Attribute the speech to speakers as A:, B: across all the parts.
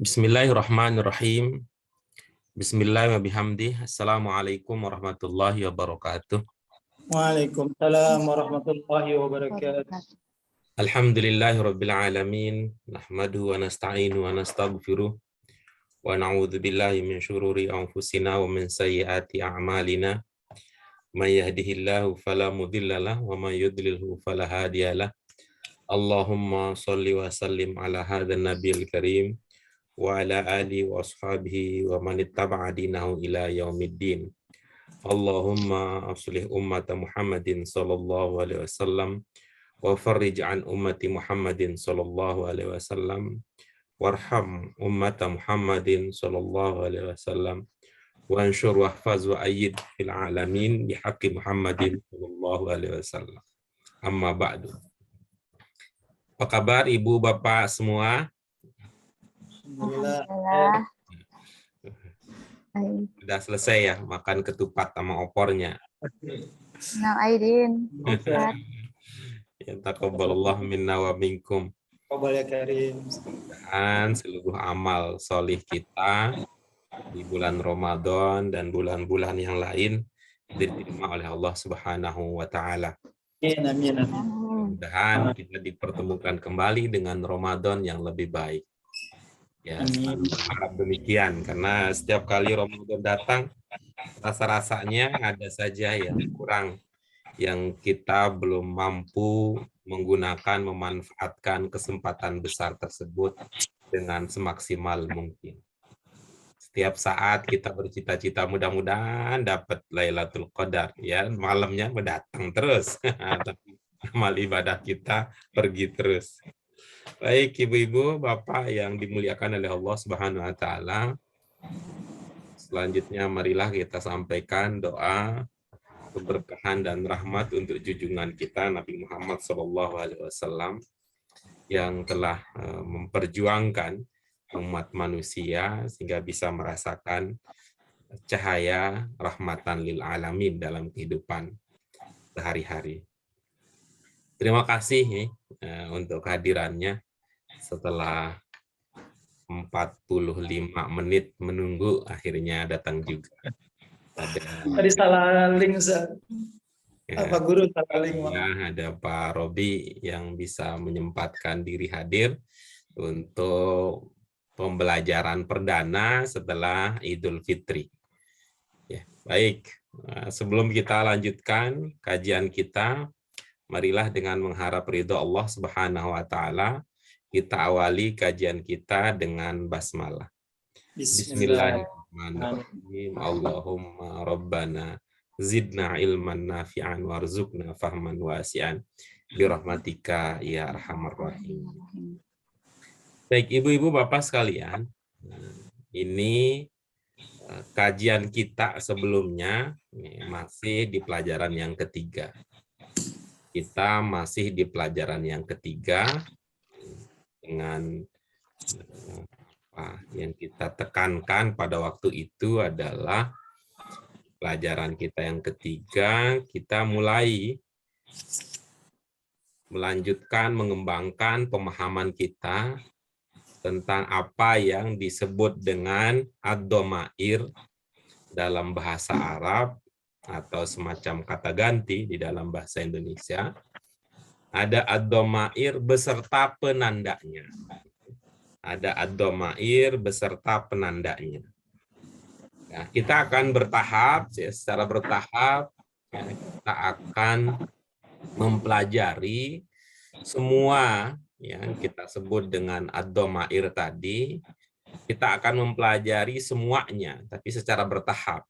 A: Bismillahirrahmanirrahim. Bismillahirrahmanirrahim. Assalamualaikum warahmatullahi wabarakatuh.
B: Waalaikumsalam warahmatullahi wabarakatuh.
A: Alhamdulillahirabbil alamin. Nahmaduhu wa nasta'inu wa nastaghfiruh. Wa na'udzu billahi min syururi anfusina wa min sayyiati a'malina. May yahdihillahu fala mudhillalah wa may yudlilhu fala hadiyalah. Allahumma shalli wa sallim ala hadzal nabiyil karim wa ala alihi wa ashabihi wa man ittaba'a dinahu ila yaumiddin. Allahumma aslih ummata Muhammadin sallallahu alaihi wasallam wa farrij an ummati Muhammadin sallallahu alaihi wasallam warham ummata Muhammadin sallallahu alaihi wasallam wa anshur wahfaz wa ayyid fil alamin bihaqqi Muhammadin sallallahu alaihi wasallam. Amma ba'du. Apa kabar Ibu Bapak semua?
B: Alhamdulillah.
A: Sudah selesai ya makan ketupat sama opornya.
C: Nah, Aidin.
A: Ya taqabbalallahu minna wa minkum.
B: Qabul ya karim.
A: Dan seluruh amal solih kita di bulan Ramadan dan bulan-bulan yang lain diterima oleh Allah Subhanahu wa taala.
B: Amin, amin, amin.
A: Mudah-mudahan kita dipertemukan kembali dengan Ramadan yang lebih baik. Ya, selalu berharap demikian karena setiap kali Ramadan datang rasa-rasanya ada saja yang kurang, yang kita belum mampu menggunakan, memanfaatkan kesempatan besar tersebut dengan semaksimal mungkin. Setiap saat kita bercita-cita mudah-mudahan dapat Lailatul Qadar, ya malamnya mendatang terus, tapi amal ibadah kita pergi terus. Baik ibu-ibu, bapak yang dimuliakan oleh Allah Subhanahu wa taala. Selanjutnya marilah kita sampaikan doa keberkahan dan rahmat untuk junjungan kita Nabi Muhammad SAW yang telah memperjuangkan umat manusia sehingga bisa merasakan cahaya rahmatan lil alamin dalam kehidupan sehari-hari. Terima kasih untuk kehadirannya setelah 45 menit menunggu akhirnya datang juga.
B: Tadi salah link, Ustaz.
A: Ya,
B: Apa guru salah link?
A: ya, ada Pak Robi yang bisa menyempatkan diri hadir untuk pembelajaran perdana setelah Idul Fitri. Ya, baik, sebelum kita lanjutkan kajian kita, marilah dengan mengharap ridho Allah Subhanahu wa taala kita awali kajian kita dengan basmalah. Bismillahirrahmanirrahim. Allahumma rabbana zidna ilman nafi'an warzuqna fahman wasi'an birahmatika ya arhamar rahim. Baik ibu-ibu bapak sekalian, ini kajian kita sebelumnya masih di pelajaran yang ketiga. Kita masih di pelajaran yang ketiga dengan yang kita tekankan pada waktu itu adalah pelajaran kita yang ketiga, kita mulai melanjutkan mengembangkan pemahaman kita tentang apa yang disebut dengan ad-dhamair dalam bahasa Arab atau semacam kata ganti di dalam bahasa Indonesia. Ada ad-dhamair beserta penandanya. Ada ad-dhamair beserta penandanya. Ya, kita akan bertahap, ya, secara bertahap ya, kita akan mempelajari semua yang kita sebut dengan ad-dhamair tadi. Kita akan mempelajari semuanya, tapi secara bertahap.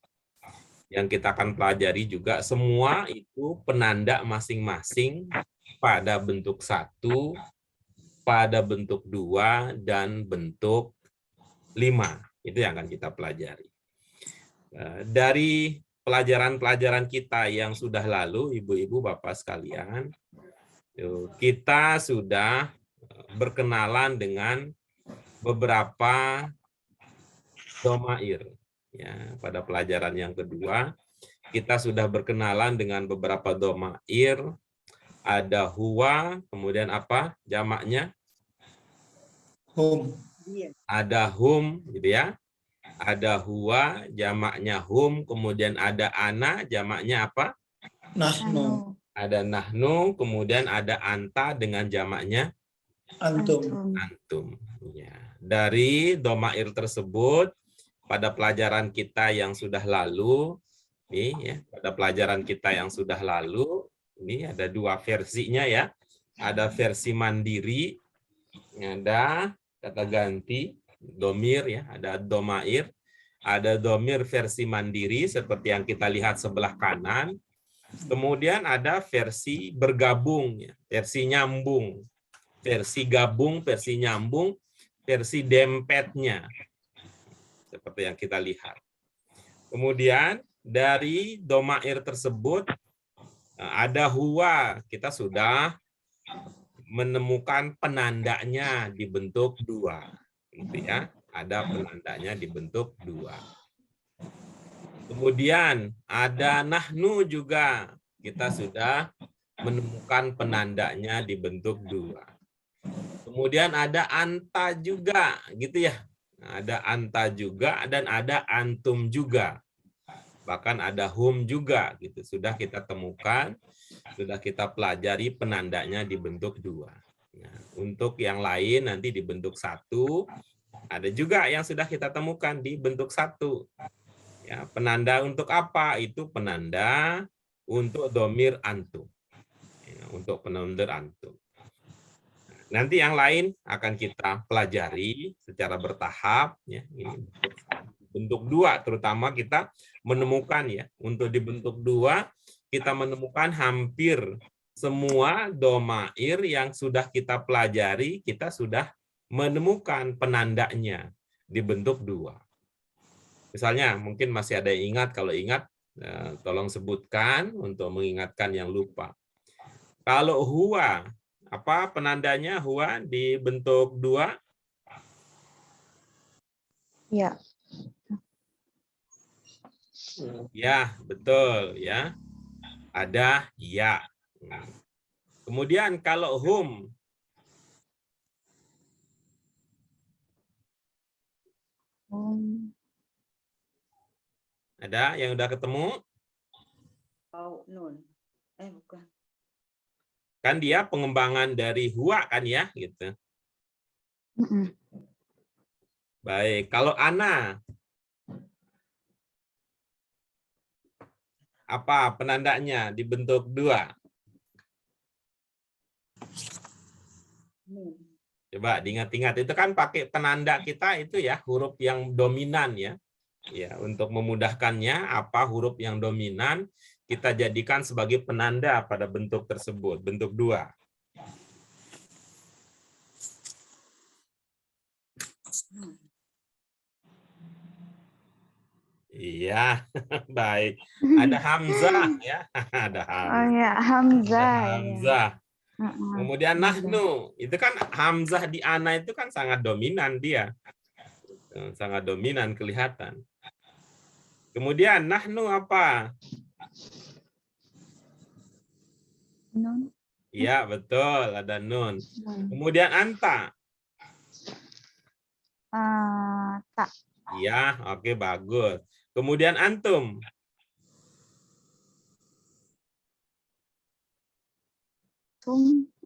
A: Yang kita akan pelajari juga semua itu penanda masing-masing pada bentuk 1, pada bentuk 2, dan bentuk 5. Itu yang akan kita pelajari. Dari pelajaran-pelajaran kita yang sudah lalu, ibu-ibu, bapak sekalian, kita sudah berkenalan dengan beberapa dhamair. Ya, pada pelajaran yang kedua, kita sudah berkenalan dengan beberapa dhamair. Ada huwa, kemudian apa jamaknya?
B: Hum.
A: ada hum, gitu ya. Ada huwa, jamaknya hum, kemudian ada ana, jamaknya apa?
B: Nahnu.
A: Ada nahnu, kemudian ada anta dengan jamaknya
B: Antum.
A: antum. Ya. Dari domair tersebut, pada pelajaran kita yang sudah lalu, nih ya, pada pelajaran kita yang sudah lalu, ini ada dua versinya ya. Ada versi mandiri, ada kata ganti, domir ya, ada domair, ada domir versi mandiri seperti yang kita lihat sebelah kanan. Kemudian ada versi bergabung, ya, versi nyambung, versi gabung, versi nyambung, versi dempetnya, seperti yang kita lihat. Kemudian dari domair tersebut ada huwa, kita sudah menemukan penandanya dibentuk dua, gitu ya. Ada penandanya dibentuk dua. Kemudian ada nahnu juga, kita sudah menemukan penandanya dibentuk dua. Kemudian ada anta juga, gitu ya. Ada anta juga dan ada antum juga. Bahkan ada hum juga, gitu. Sudah kita temukan, sudah kita pelajari penandanya dibentuk dua. Nah, untuk yang lain nanti dibentuk satu, ada juga yang sudah kita temukan dibentuk satu. Ya, penanda untuk apa? Itu penanda untuk domir antum. Ya, untuk penanda antum. Nanti yang lain akan kita pelajari secara bertahap. Ya, ini bentuk dua, terutama kita menemukan ya, untuk dibentuk dua kita menemukan hampir semua domair yang sudah kita pelajari, kita sudah menemukan penandanya dibentuk dua. Misalnya mungkin masih ada yang ingat, kalau ingat tolong sebutkan untuk mengingatkan yang lupa. Kalau huwa, apa penandanya huwa dibentuk dua?
C: Ya.
A: Ya, betul ya. Ada ya. Kemudian kalau hum, ada yang udah ketemu?
D: Nun. Bukan.
A: Kan dia pengembangan dari huwa kan ya, gitu. Baik, kalau ana, apa penandanya dibentuk dua? Coba diingat-ingat, itu kan pakai penanda kita itu ya, huruf yang dominan ya. Ya, untuk memudahkannya, apa huruf yang dominan kita jadikan sebagai penanda pada bentuk tersebut, bentuk dua. Iya, baik. Ada hamzah ya, ada hamzah.
C: Oh ya, Hamzah.
A: Ada hamzah.
C: Ya.
A: Kemudian nahnu, itu kan hamzah di ana itu kan sangat dominan dia. Sangat dominan kelihatan. Kemudian nahnu apa?
C: Nun.
A: Iya, betul, ada nun. Kemudian anta.
C: Tak.
A: Iya, oke, bagus. Kemudian antum.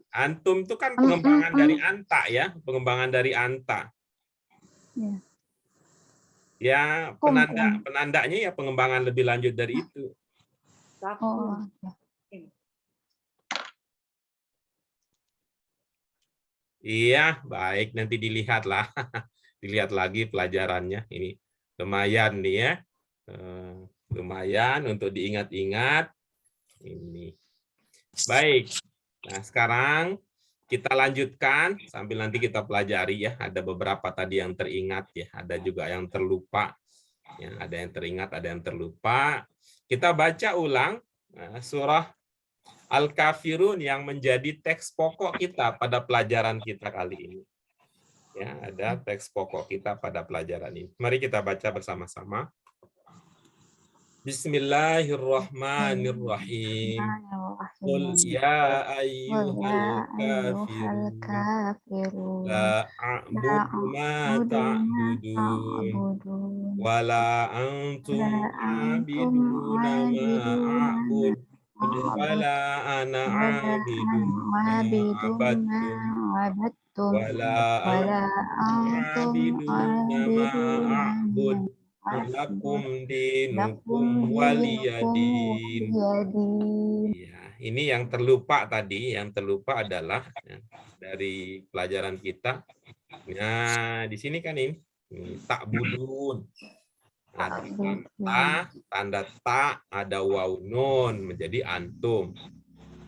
A: Antum itu kan pengembangan dari anta ya, pengembangan dari anta.
C: Ya.
A: Ya, penandanya ya pengembangan lebih lanjut dari itu.
C: Oh.
A: Iya, baik, nanti dilihatlah. Dilihat lagi pelajarannya. Ini lumayan nih ya. Lumayan untuk diingat-ingat. Ini. Baik. Nah, sekarang kita lanjutkan sambil nanti kita pelajari ya. Ada beberapa tadi yang teringat ya, ada juga yang terlupa. Ya, ada yang teringat, ada yang terlupa. Kita baca ulang surah Al-Kafirun yang menjadi teks pokok kita pada pelajaran kita kali ini. Ya, ada teks pokok kita pada pelajaran ini. Mari kita baca bersama-sama. Bismillahirrahmanirrahim. Qul
C: Bismillahirrahmanirrahim.
A: ya
C: Qul ya
A: ayyuhal
C: ayyuhal
A: kafirun.
C: kafirun.
A: La
C: La
A: a'budu ma
C: a'budu ma
A: ta'budun.
C: ta'budun.
A: Wala
C: La
A: antum
C: antum
A: abiduna ma
C: abiduna ma
A: a'bud.
C: a'bud.
A: Wala ana
C: Wala
A: abidun
C: ana
A: ma
C: abidun ma
A: abattum.
C: abattum.
A: Wala
C: Wala
A: antum
C: antum
A: abiduna ma
C: abiduna
A: a'bud.
C: ma a'bud.
A: Lakum
C: Lakum
A: dinukum
C: dinukum
A: waliyadin.
C: waliyadin.
A: Iya, ini yang terlupa tadi, yang terlupa adalah ya, dari pelajaran kita. Nah, di sini kan ini tak budun. Ada tanda ta, ada waw nun menjadi antum.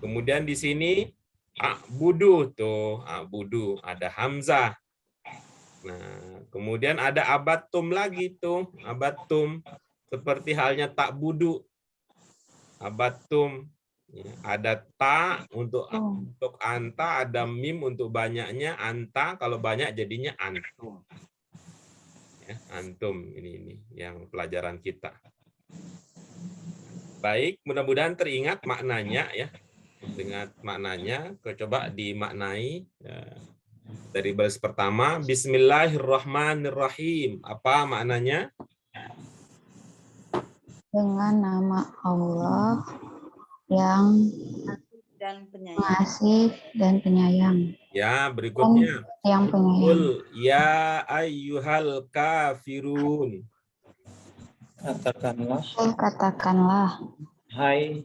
A: Kemudian di sini budu tuh, budu ada hamzah. Nah, kemudian ada abatum lagi tuh, abatum seperti halnya tak budu. Abatum ya, ada ta untuk anta, ada mim untuk banyaknya, anta kalau banyak jadinya antum. Ya, antum ini yang pelajaran kita. Baik, mudah-mudahan teringat maknanya ya. Dengan maknanya, coba dimaknai ya. Dari baris pertama, Bismillahirrahmanirrahim. Apa maknanya?
C: Dengan nama Allah yang
D: dan penyayang.
C: pengasih dan penyayang.
A: Ya, berikutnya.
C: Yang penyayang.
A: Qul ya ayyuhal kafirun.
B: Katakanlah,
C: Qul katakanlah,
B: hai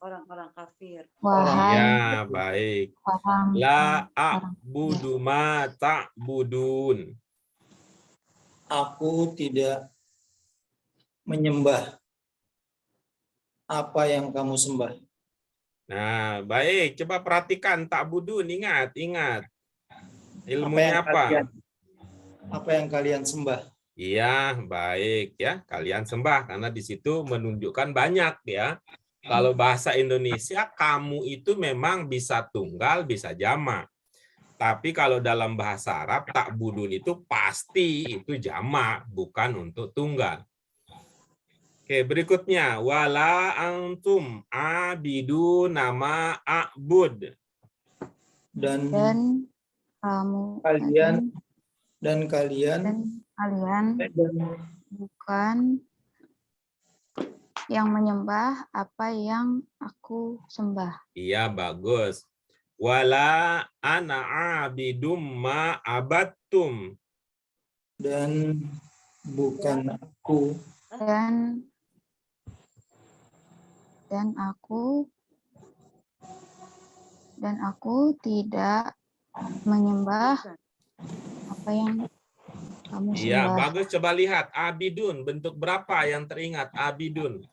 D: Orang-orang kafir.
C: wahai
A: Ya, baik.
C: orang
A: La a'budu ma ta'budun.
B: aku tidak menyembah apa yang kamu sembah.
A: Nah, baik. Coba perhatikan ta'budun, ingat. Ilmunya apa?
B: Apa yang kalian sembah?
A: Iya, baik ya. Kalian sembah karena di situ menunjukkan banyak ya. Kalau bahasa Indonesia kamu itu memang bisa tunggal, bisa jamak. Tapi kalau dalam bahasa Arab ta'budun itu pasti itu jamak, bukan untuk tunggal. Oke, berikutnya wala antum abidu nama a'bud.
B: Dan
C: kamu
B: kalian
C: dan kalian bukan yang menyembah apa yang aku sembah.
A: Iya, bagus. Wala ana abidum ma abattum.
B: dan bukan aku
C: dan aku tidak menyembah apa yang kamu
A: Iya,
C: sembah.
A: bagus. Coba lihat. Abidun, bentuk berapa yang teringat? Abidun.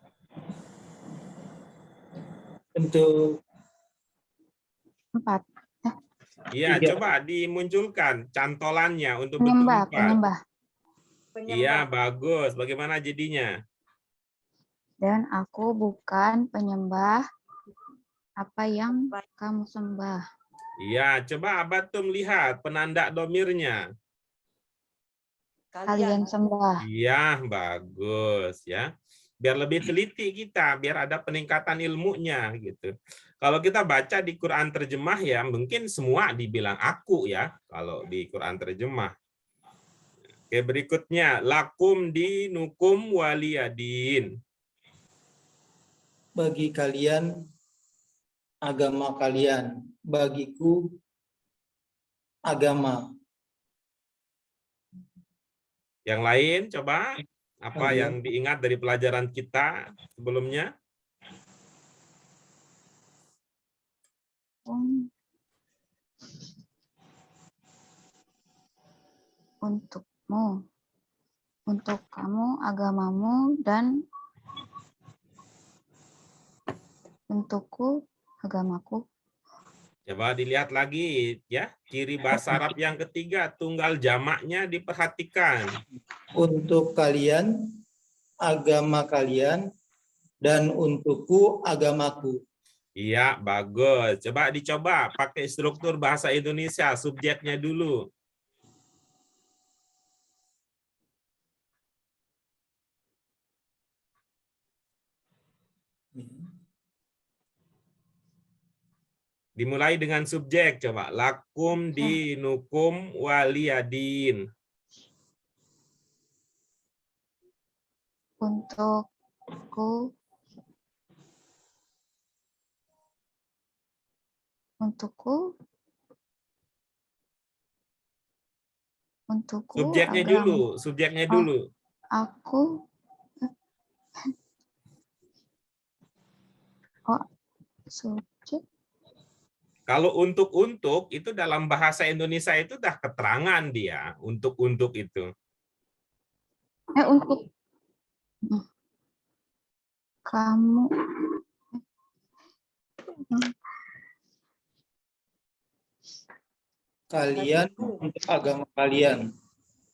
B: bentuk
C: 4.
A: Iya,
B: 3.
A: coba dimunculkan cantolannya untuk
C: Penyembah,
A: bentuk 4.
C: penyembah.
A: Iya, bagus. Bagaimana jadinya?
C: Dan aku bukan penyembah apa yang kamu sembah.
A: Iya, coba Abatum lihat penanda domirnya.
C: Kalian sembah.
A: Iya, bagus ya. Biar lebih teliti kita, biar ada peningkatan ilmunya gitu. Kalau kita baca di Quran terjemah ya, mungkin semua dibilang aku ya, kalau di Quran terjemah. Oke, berikutnya lakum dinukum waliyadin.
B: Bagi kalian agama kalian, bagiku agama.
A: Yang lain coba apa yang diingat dari pelajaran kita sebelumnya?
C: Untukmu, untuk kamu agamamu, dan untukku agamaku.
A: Coba dilihat lagi ya, ciri bahasa Arab yang ketiga, tunggal jamaknya diperhatikan.
B: Untuk kalian agama kalian, dan untukku agamaku.
A: Iya, bagus. Coba dicoba pakai struktur bahasa Indonesia, subjeknya dulu. Dimulai dengan subjek, coba. Lakum dinukum waliyadin.
C: Untukku. Untukku. Untukku
A: Subjeknya
C: agama.
A: dulu, subjeknya
C: Oh.
A: dulu.
C: Aku. Oh, subjek.
A: Kalau untuk itu dalam bahasa Indonesia itu dah keterangan dia, untuk itu.
C: Untuk kamu.
B: Kalian untuk agama kalian.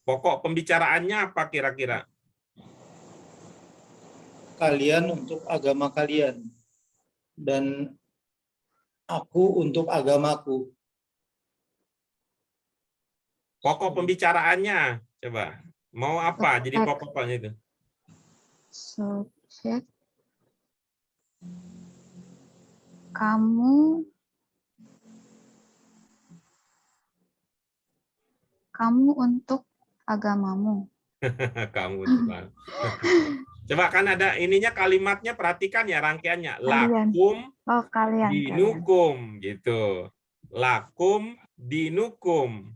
A: Pokok pembicaraannya apa kira-kira?
B: Kalian untuk agama kalian. Dan aku untuk agamaku.
A: Pokok pembicaraannya, coba. Mau apa? Jadi pokoknya itu.
C: Subjek. Kamu untuk agamamu.
A: Kamu Tuhan. Coba kan ada ininya kalimatnya, perhatikan ya rangkaiannya.
C: Kalian.
A: Lakum
C: Oh, kalian.
A: dinukum gitu. Lakum dinukum.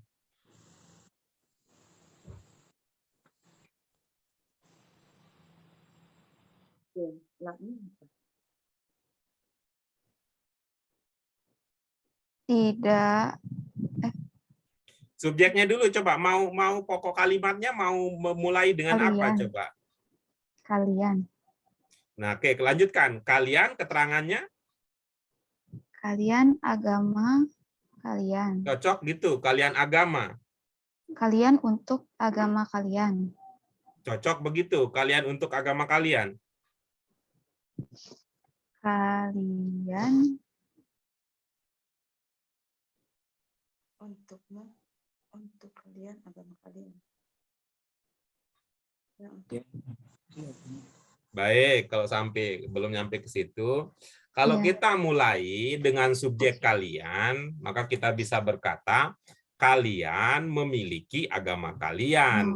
C: Tidak.
A: Subjeknya dulu coba, mau pokok kalimatnya mau memulai dengan apa
C: Kalian.
A: coba?
C: Kalian.
A: Nah, oke, lanjutkan. Kalian keterangannya
C: Kalian agama kalian.
A: cocok gitu. Kalian agama.
C: Kalian untuk agama kalian.
A: Cocok begitu. Kalian untuk agama kalian.
C: Kalian
D: Untukmu, untuk kalian, agama kalian. Ya, untuk
A: Baik, kalau sampai belum nyampe ke situ, kalau
C: Iya.
A: kita mulai dengan subjek kalian, maka kita bisa berkata, kalian memiliki agama kalian.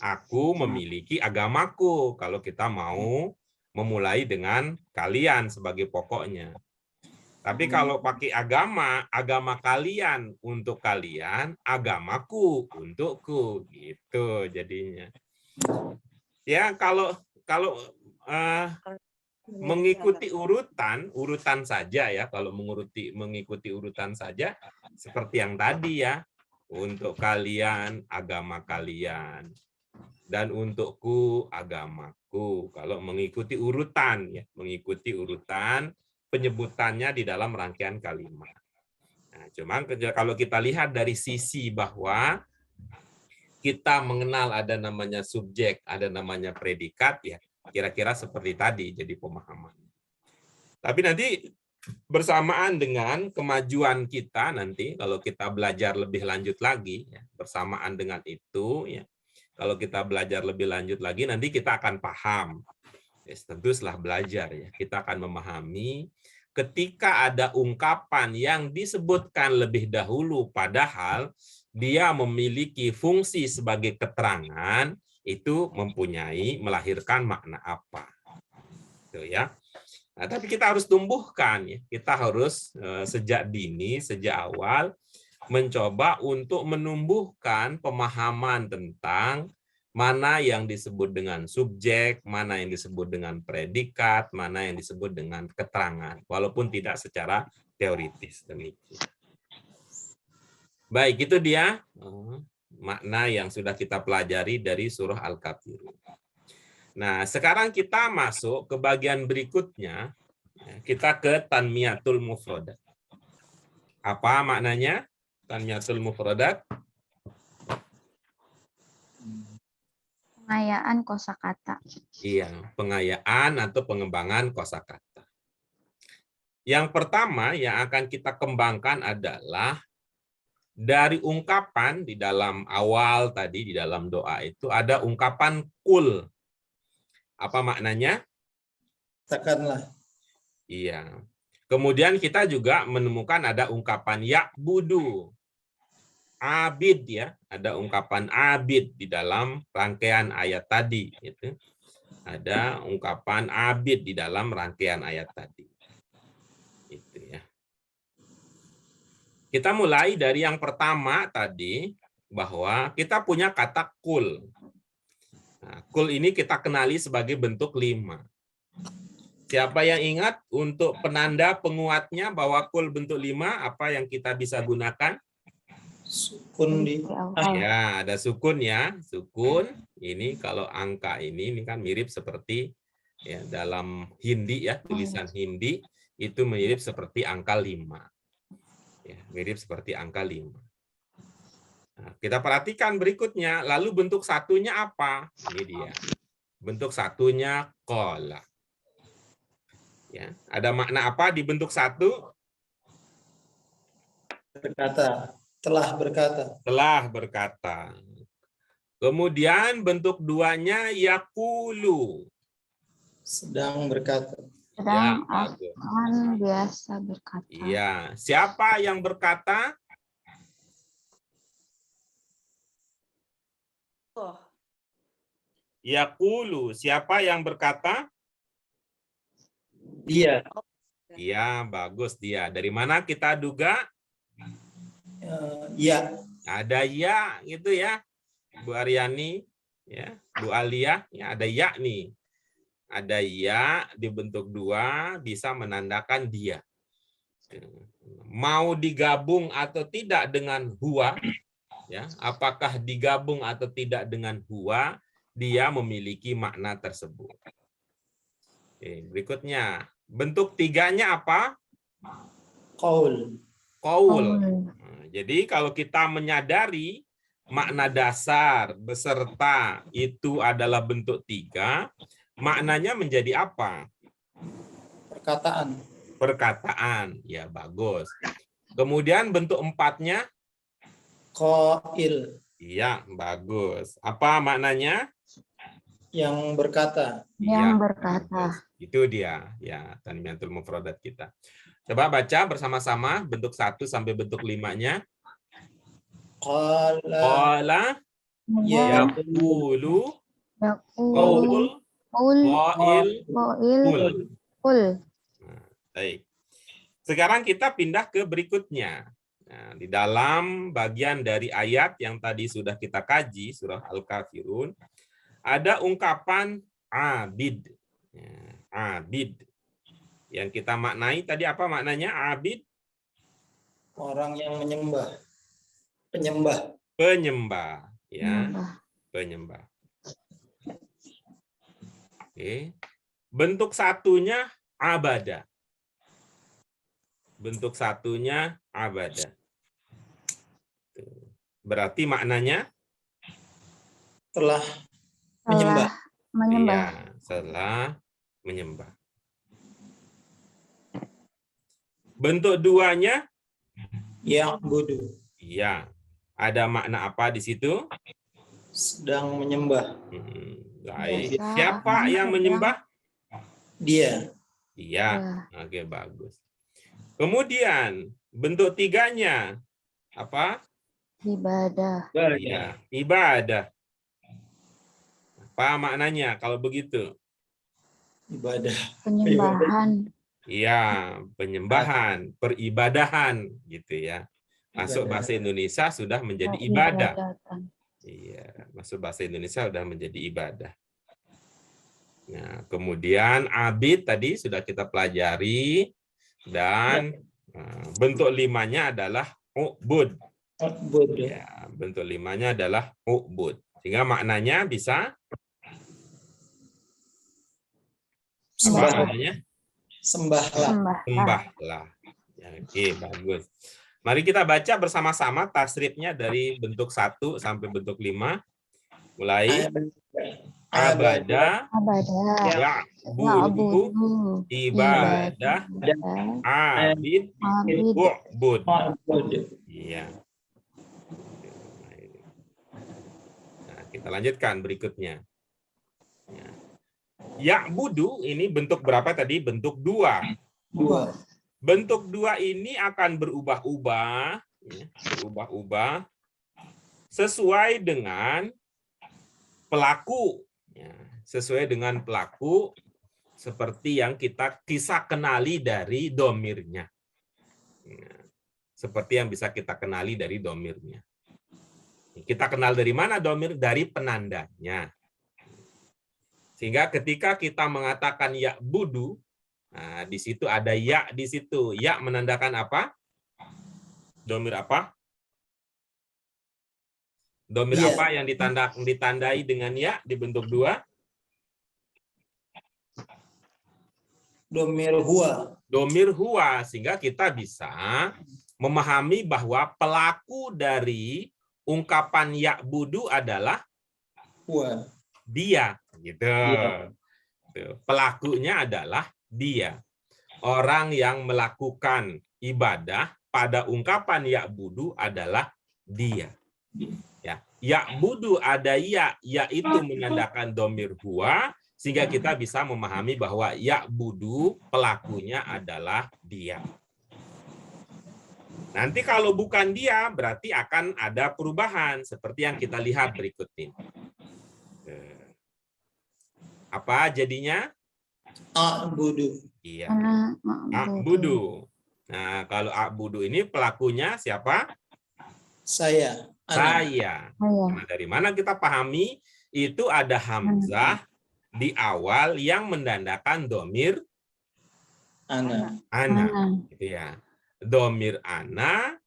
A: Aku memiliki agamaku. Kalau kita mau memulai dengan kalian sebagai pokoknya. Tapi kalau pakai agama kalian untuk kalian, agamaku untukku, gitu jadinya. Ya, kalau mengikuti urutan saja ya, kalau mengikuti urutan saja seperti yang tadi ya, untuk kalian agama kalian dan untukku agamaku. Kalau mengikuti urutan ya, mengikuti urutan penyebutannya di dalam rangkaian kalimat. Nah, cuman kalau kita lihat dari sisi bahwa kita mengenal ada namanya subjek, ada namanya predikat ya, kira-kira seperti tadi jadi pemahaman. Tapi nanti bersamaan dengan kemajuan kita nanti kalau kita belajar lebih lanjut lagi ya, bersamaan dengan itu ya. Kalau kita belajar lebih lanjut lagi nanti kita akan paham. Tentu setelah belajar ya, kita akan memahami ketika ada ungkapan yang disebutkan lebih dahulu padahal dia memiliki fungsi sebagai keterangan, itu melahirkan makna apa. Itu ya. Nah, tapi kita harus tumbuhkan ya. Kita harus sejak dini, sejak awal mencoba untuk menumbuhkan pemahaman tentang mana yang disebut dengan subjek, mana yang disebut dengan predikat, mana yang disebut dengan keterangan, walaupun tidak secara teoritis demikian. Baik, itu dia makna yang sudah kita pelajari dari surah Al-Kafirun. Nah, sekarang kita masuk ke bagian berikutnya. Kita ke tanmiyatul mufradat. Apa maknanya? Tanmiyatul mufradat.
C: Pengayaan kosakata.
A: Iya, pengayaan atau pengembangan kosakata. Yang pertama yang akan kita kembangkan adalah dari ungkapan di dalam awal tadi, di dalam doa itu ada ungkapan kul. Apa maknanya?
B: Katakanlah.
A: Iya. Kemudian kita juga menemukan ada ungkapan ya'budu. Abid ya, ada ungkapan abid di dalam rangkaian ayat tadi gitu. Ada ungkapan abid di dalam rangkaian ayat tadi. Itu ya. Kita mulai dari yang pertama tadi bahwa kita punya kata kul. Nah, kul ini kita kenali sebagai bentuk 5. Siapa yang ingat untuk penanda penguatnya bahwa kul bentuk 5 apa yang kita bisa gunakan?
B: Sukun di
A: Ya, ada sukun ya. Sukun ini kalau angka ini kan mirip seperti ya dalam Hindi ya, tulisan Hindi itu mirip seperti angka 5. Ya, mirip seperti angka 5. Nah, kita perhatikan berikutnya, lalu bentuk satunya apa? Ini dia. Bentuk satunya qala. Ya, ada makna apa di bentuk 1?
B: berkata, telah berkata.
A: Telah berkata. Kemudian bentuk 2-nya yaqulu.
B: Sedang berkata.
C: Sedang
A: bagus.
C: Afwan biasa berkata.
A: Iya, siapa yang berkata?
D: Oh,
A: Yaqulu, siapa yang berkata?
B: Dia.
A: Iya, bagus dia. Dari mana kita duga?
B: Ya.
A: Ada ya gitu ya. Bu Aryani, ya, Bu Alia, ya ada ya nih. Ada ya dibentuk 2 bisa menandakan dia. Mau digabung atau tidak dengan huwa, ya, apakah digabung atau tidak dengan huwa, dia memiliki makna tersebut. Oke, berikutnya, bentuk 3-nya apa?
B: Qaul.
A: Qaul. Nah, jadi kalau kita menyadari makna dasar beserta itu adalah bentuk 3, maknanya menjadi apa?
B: Perkataan.
A: Perkataan. Ya, bagus. Kemudian bentuk 4-nya?
B: Qail.
A: Iya, bagus. Apa maknanya?
B: Yang berkata.
C: Yang
A: Ya,
C: berkata.
A: bagus. Itu dia, ya, tanmiyatul mufradat kita. Coba baca bersama-sama bentuk 1 sampai bentuk 5-nya.
B: Qala.
A: Qala
B: Ya.
A: yaqulu
C: Yaqulu
A: qaul qail qul.
C: qul.
A: Nah, baik. Sekarang kita pindah ke berikutnya. Nah, di dalam bagian dari ayat yang tadi sudah kita kaji, surah Al-Kafirun, ada ungkapan abid. Ya, abid. Yang kita maknai tadi apa maknanya abid?
B: Orang yang menyembah. Penyembah.
A: Penyembah. Ya, penyembah. Oke. Bentuk satunya abada. Bentuk satunya abada. Berarti maknanya?
B: Telah menyembah.
C: Menyembah.
A: Iya, setelah menyembah. Bentuk 2-nya?
B: Ya'budu.
A: Iya. Ada makna apa di situ?
B: Sedang menyembah.
A: Baik.
C: Biasa.
A: Siapa yang menyembah?
B: Dia.
A: Iya. Oke, bagus. Kemudian bentuk 3-nya apa?
C: Ibadah.
A: Iya, ibadah. Apa maknanya kalau begitu?
B: Ibadah.
C: Penyembahan.
A: Iya, penyembahan, peribadahan gitu ya. Masuk
B: Ibadah.
A: bahasa Indonesia sudah menjadi ibadah.
C: Peribadatan.
A: Iya, masuk bahasa Indonesia sudah menjadi ibadah. Nah, kemudian abid tadi sudah kita pelajari dan bentuk 5-nya adalah ubud.
B: Ubud.
A: Ya, bentuk 5-nya adalah ubud. Sehingga maknanya bisa apa maknanya?
B: Sembahlah.
A: Sembahlah. Ya, oke, bagus. Mari kita baca bersama-sama tasrifnya dari bentuk 1 sampai bentuk 5. Mulai abada, ya'budu, ibadah, abid, ubud. Iya. Nah, kita lanjutkan berikutnya. Ya'budu ini bentuk berapa tadi? Bentuk 2.
B: 2.
A: bentuk dua ini akan berubah-ubah, ya, sesuai dengan pelaku, ya, sesuai dengan pelaku seperti yang kita kenali dari domirnya. Ya, seperti yang bisa kita kenali dari domirnya. Kita kenal dari mana domir? Dari penandanya. Sehingga ketika kita mengatakan ya budu, nah, di situ ada ya di situ. Ya menandakan apa? Domir apa? Domir
B: Iya.
A: apa yang ditandai dengan ya di bentuk dua?
B: Domir huwa.
A: Domir huwa, sehingga kita bisa memahami bahwa pelaku dari ungkapan ya budu adalah
B: Huwa.
A: dia, gitu.
B: Iya.
A: Pelakunya adalah dia. Orang yang melakukan ibadah pada ungkapan ya budu adalah dia. Ya budu ada ya itu menandakan domir huwa, sehingga kita bisa memahami bahwa ya budu pelakunya adalah dia. Nanti kalau bukan dia, berarti akan ada perubahan seperti yang kita lihat berikut ini. Apa jadinya?
B: A'budu.
A: Iya.
C: Ana
A: A'budu. Nah, kalau a'budu ini pelakunya siapa?
B: Saya.
A: Saya. Nah, dari mana kita pahami? Itu ada hamzah di awal yang menandakan domir
B: Ana.
A: Gitu ya. Domir ana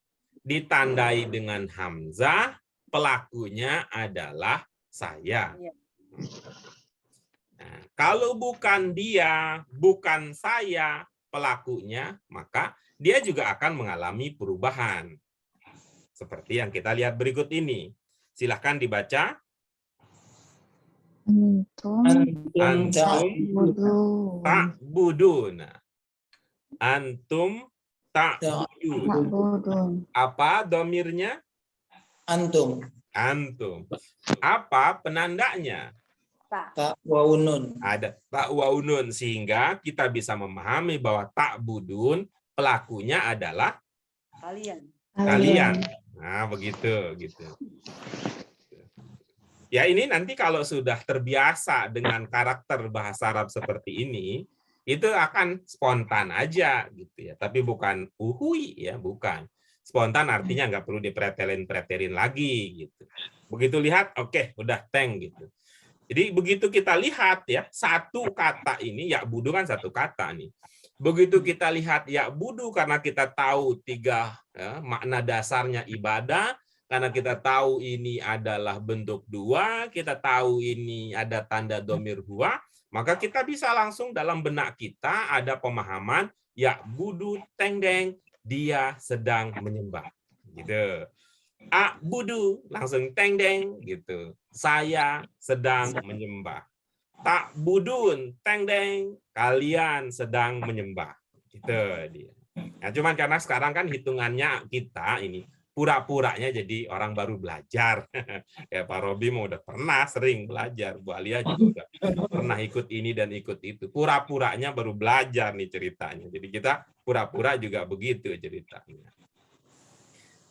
A: ditandai dengan hamzah, pelakunya adalah saya. Nah, kalau bukan dia, bukan saya pelakunya, maka dia juga akan mengalami perubahan. Seperti yang kita lihat berikut ini. Silahkan dibaca. Antum ta'budun. Antum ta'budun. Apa domirnya?
B: Antum.
A: Antum. Apa penandanya?
B: Ta wa unun.
A: Ada ta wa unun, sehingga kita bisa memahami bahwa ta'budun pelakunya adalah kalian. Nah, begitu gitu. Ya, ini nanti kalau sudah terbiasa dengan karakter bahasa Arab seperti ini, itu akan spontan aja gitu ya, tapi bukan uhui ya, bukan. Spontan artinya nggak perlu dipretelin lagi gitu. Begitu lihat, oke, udah teng gitu. Jadi begitu kita lihat ya, satu kata ini ya budu kan satu kata nih. Begitu kita lihat ya budu, karena kita tahu tiga ya, makna dasarnya ibadah, karena kita tahu ini adalah bentuk dua, kita tahu ini ada tanda domir huwa, maka kita bisa langsung dalam benak kita ada pemahaman ya budu teng-deng, dia sedang menyembah. Gitu. Budu langsung teng-deng gitu. Saya sedang menyembah. Tak budun, teng-deng, kalian sedang menyembah. Gitu dia. Nah, cuman karena sekarang kan hitungannya kita ini pura-puranya jadi orang baru belajar. Ya Pak Robi mau udah pernah sering belajar, Bu Alia juga udah pernah ikut ini dan ikut itu. Pura-puranya baru belajar nih ceritanya. Jadi kita pura-pura juga begitu ceritanya.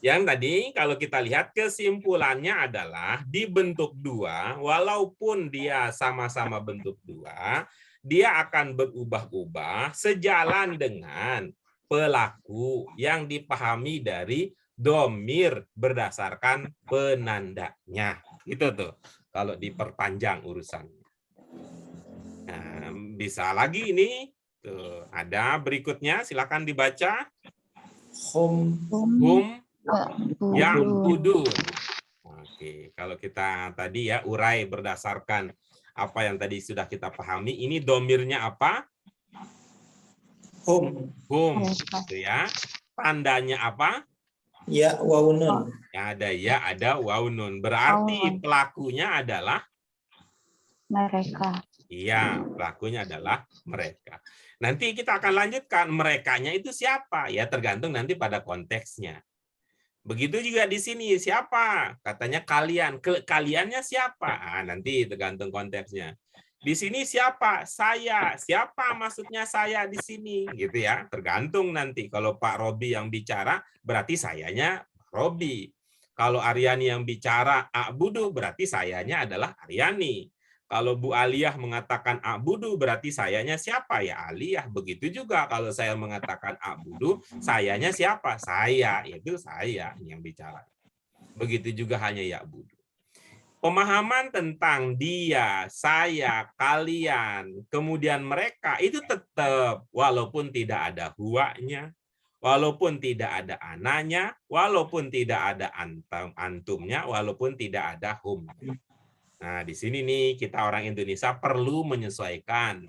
A: Yang tadi kalau kita lihat kesimpulannya adalah di bentuk dua, walaupun dia sama-sama bentuk dua, dia akan berubah-ubah sejalan dengan pelaku yang dipahami dari domir berdasarkan penandanya. Itu tuh kalau diperpanjang urusannya. Nah, bisa lagi ini tuh ada berikutnya, silakan dibaca. Hum yang budun. Oke, kalau kita tadi ya urai berdasarkan apa yang tadi sudah kita pahami, ini domirnya apa?
B: Hum.
A: Gitu ya. Tandanya apa?
B: Ya waunun.
A: Ada ya, ada waunun. Berarti pelakunya adalah
C: mereka.
A: Iya, pelakunya adalah mereka. Nanti kita akan lanjutkan merekanya itu siapa? Ya tergantung nanti pada konteksnya. Begitu juga di sini, siapa? Katanya kalian. Kaliannya siapa? Nanti tergantung konteksnya. Di sini siapa? Saya. Siapa maksudnya saya di sini? Gitu ya. Tergantung nanti. Kalau Pak Robi yang bicara, berarti sayanya Robi. Kalau Aryani yang bicara a'budu, berarti sayanya adalah Aryani. Kalau Bu Aliyah mengatakan a'budu, berarti sayanya siapa? Ya Aliyah. Begitu juga kalau saya mengatakan a'budu, sayanya siapa? Saya. Itu saya yang bicara. Begitu juga hanya ya'budu. Pemahaman tentang dia, saya, kalian, kemudian mereka, itu tetap walaupun tidak ada huwanya, walaupun tidak ada ananya, walaupun tidak ada antumnya, walaupun tidak ada hum. Nah, di sini nih kita orang Indonesia perlu menyesuaikan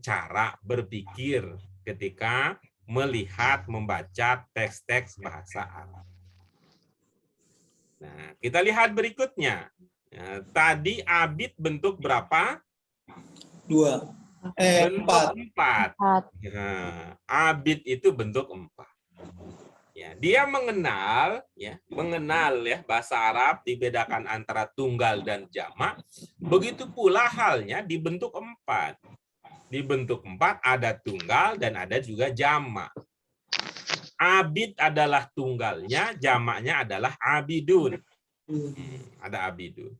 A: cara berpikir ketika melihat, membaca teks-teks bahasa Arab. Nah, kita lihat berikutnya. Ya, tadi abid bentuk berapa?
B: 2.
A: Bentuk 4.
C: 4.
A: Nah, abid itu bentuk 4. Ya, dia mengenal ya bahasa Arab dibedakan antara tunggal dan jamak. Begitu pula halnya di bentuk 4. Di bentuk 4 ada tunggal dan ada juga jamak. Abid adalah tunggalnya, jamaknya adalah abidun. Ada abidun.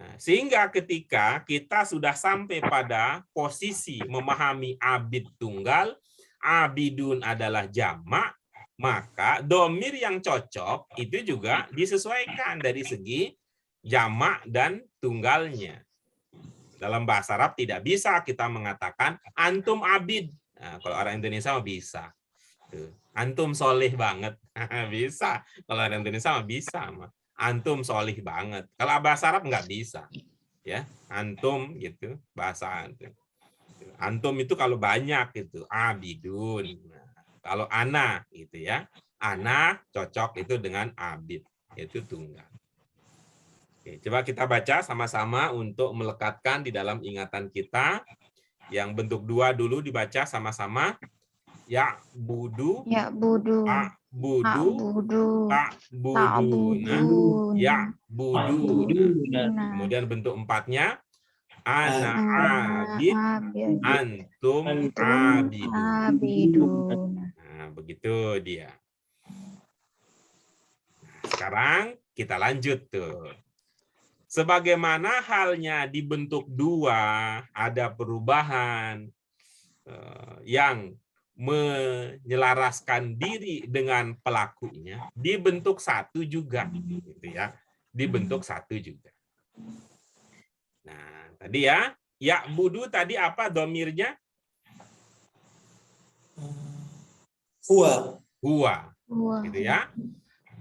A: Nah, sehingga ketika kita sudah sampai pada posisi memahami abid tunggal, abidun adalah jamak, maka domir yang cocok itu juga disesuaikan dari segi jamak dan tunggalnya. Dalam bahasa Arab tidak bisa kita mengatakan antum abid. Nah, kalau orang Indonesia bisa. Antum solih banget. Bisa. Kalau orang Indonesia mah bisa. Antum solih banget. Kalau bahasa Arab nggak bisa. Ya, antum gitu bahasa antum. Antum itu kalau banyak gitu abidun. Nah, kalau ana gitu ya. Ana cocok itu dengan abid. Itu tunggal. Oke, coba kita baca sama-sama untuk melekatkan di dalam ingatan kita. Yang bentuk 2 dulu dibaca sama-sama. Ya'budu,
C: Ya'budu.
A: a'budu,
C: A'budu.
A: ta'buduna,
C: Ta'budun.
A: ya'buduna. Kemudian bentuk 4-nya ana abid, antum abidun. Nah, begitu dia. Nah, sekarang kita lanjut tuh. Sebagaimana halnya di bentuk 2 ada perubahan yang menyelaraskan diri dengan pelakunya, dibentuk 1 juga gitu ya, dibentuk 1 juga. Nah, tadi ya, ya'budu tadi apa domirnya?
B: Huwa.
A: Huwa, gitu ya.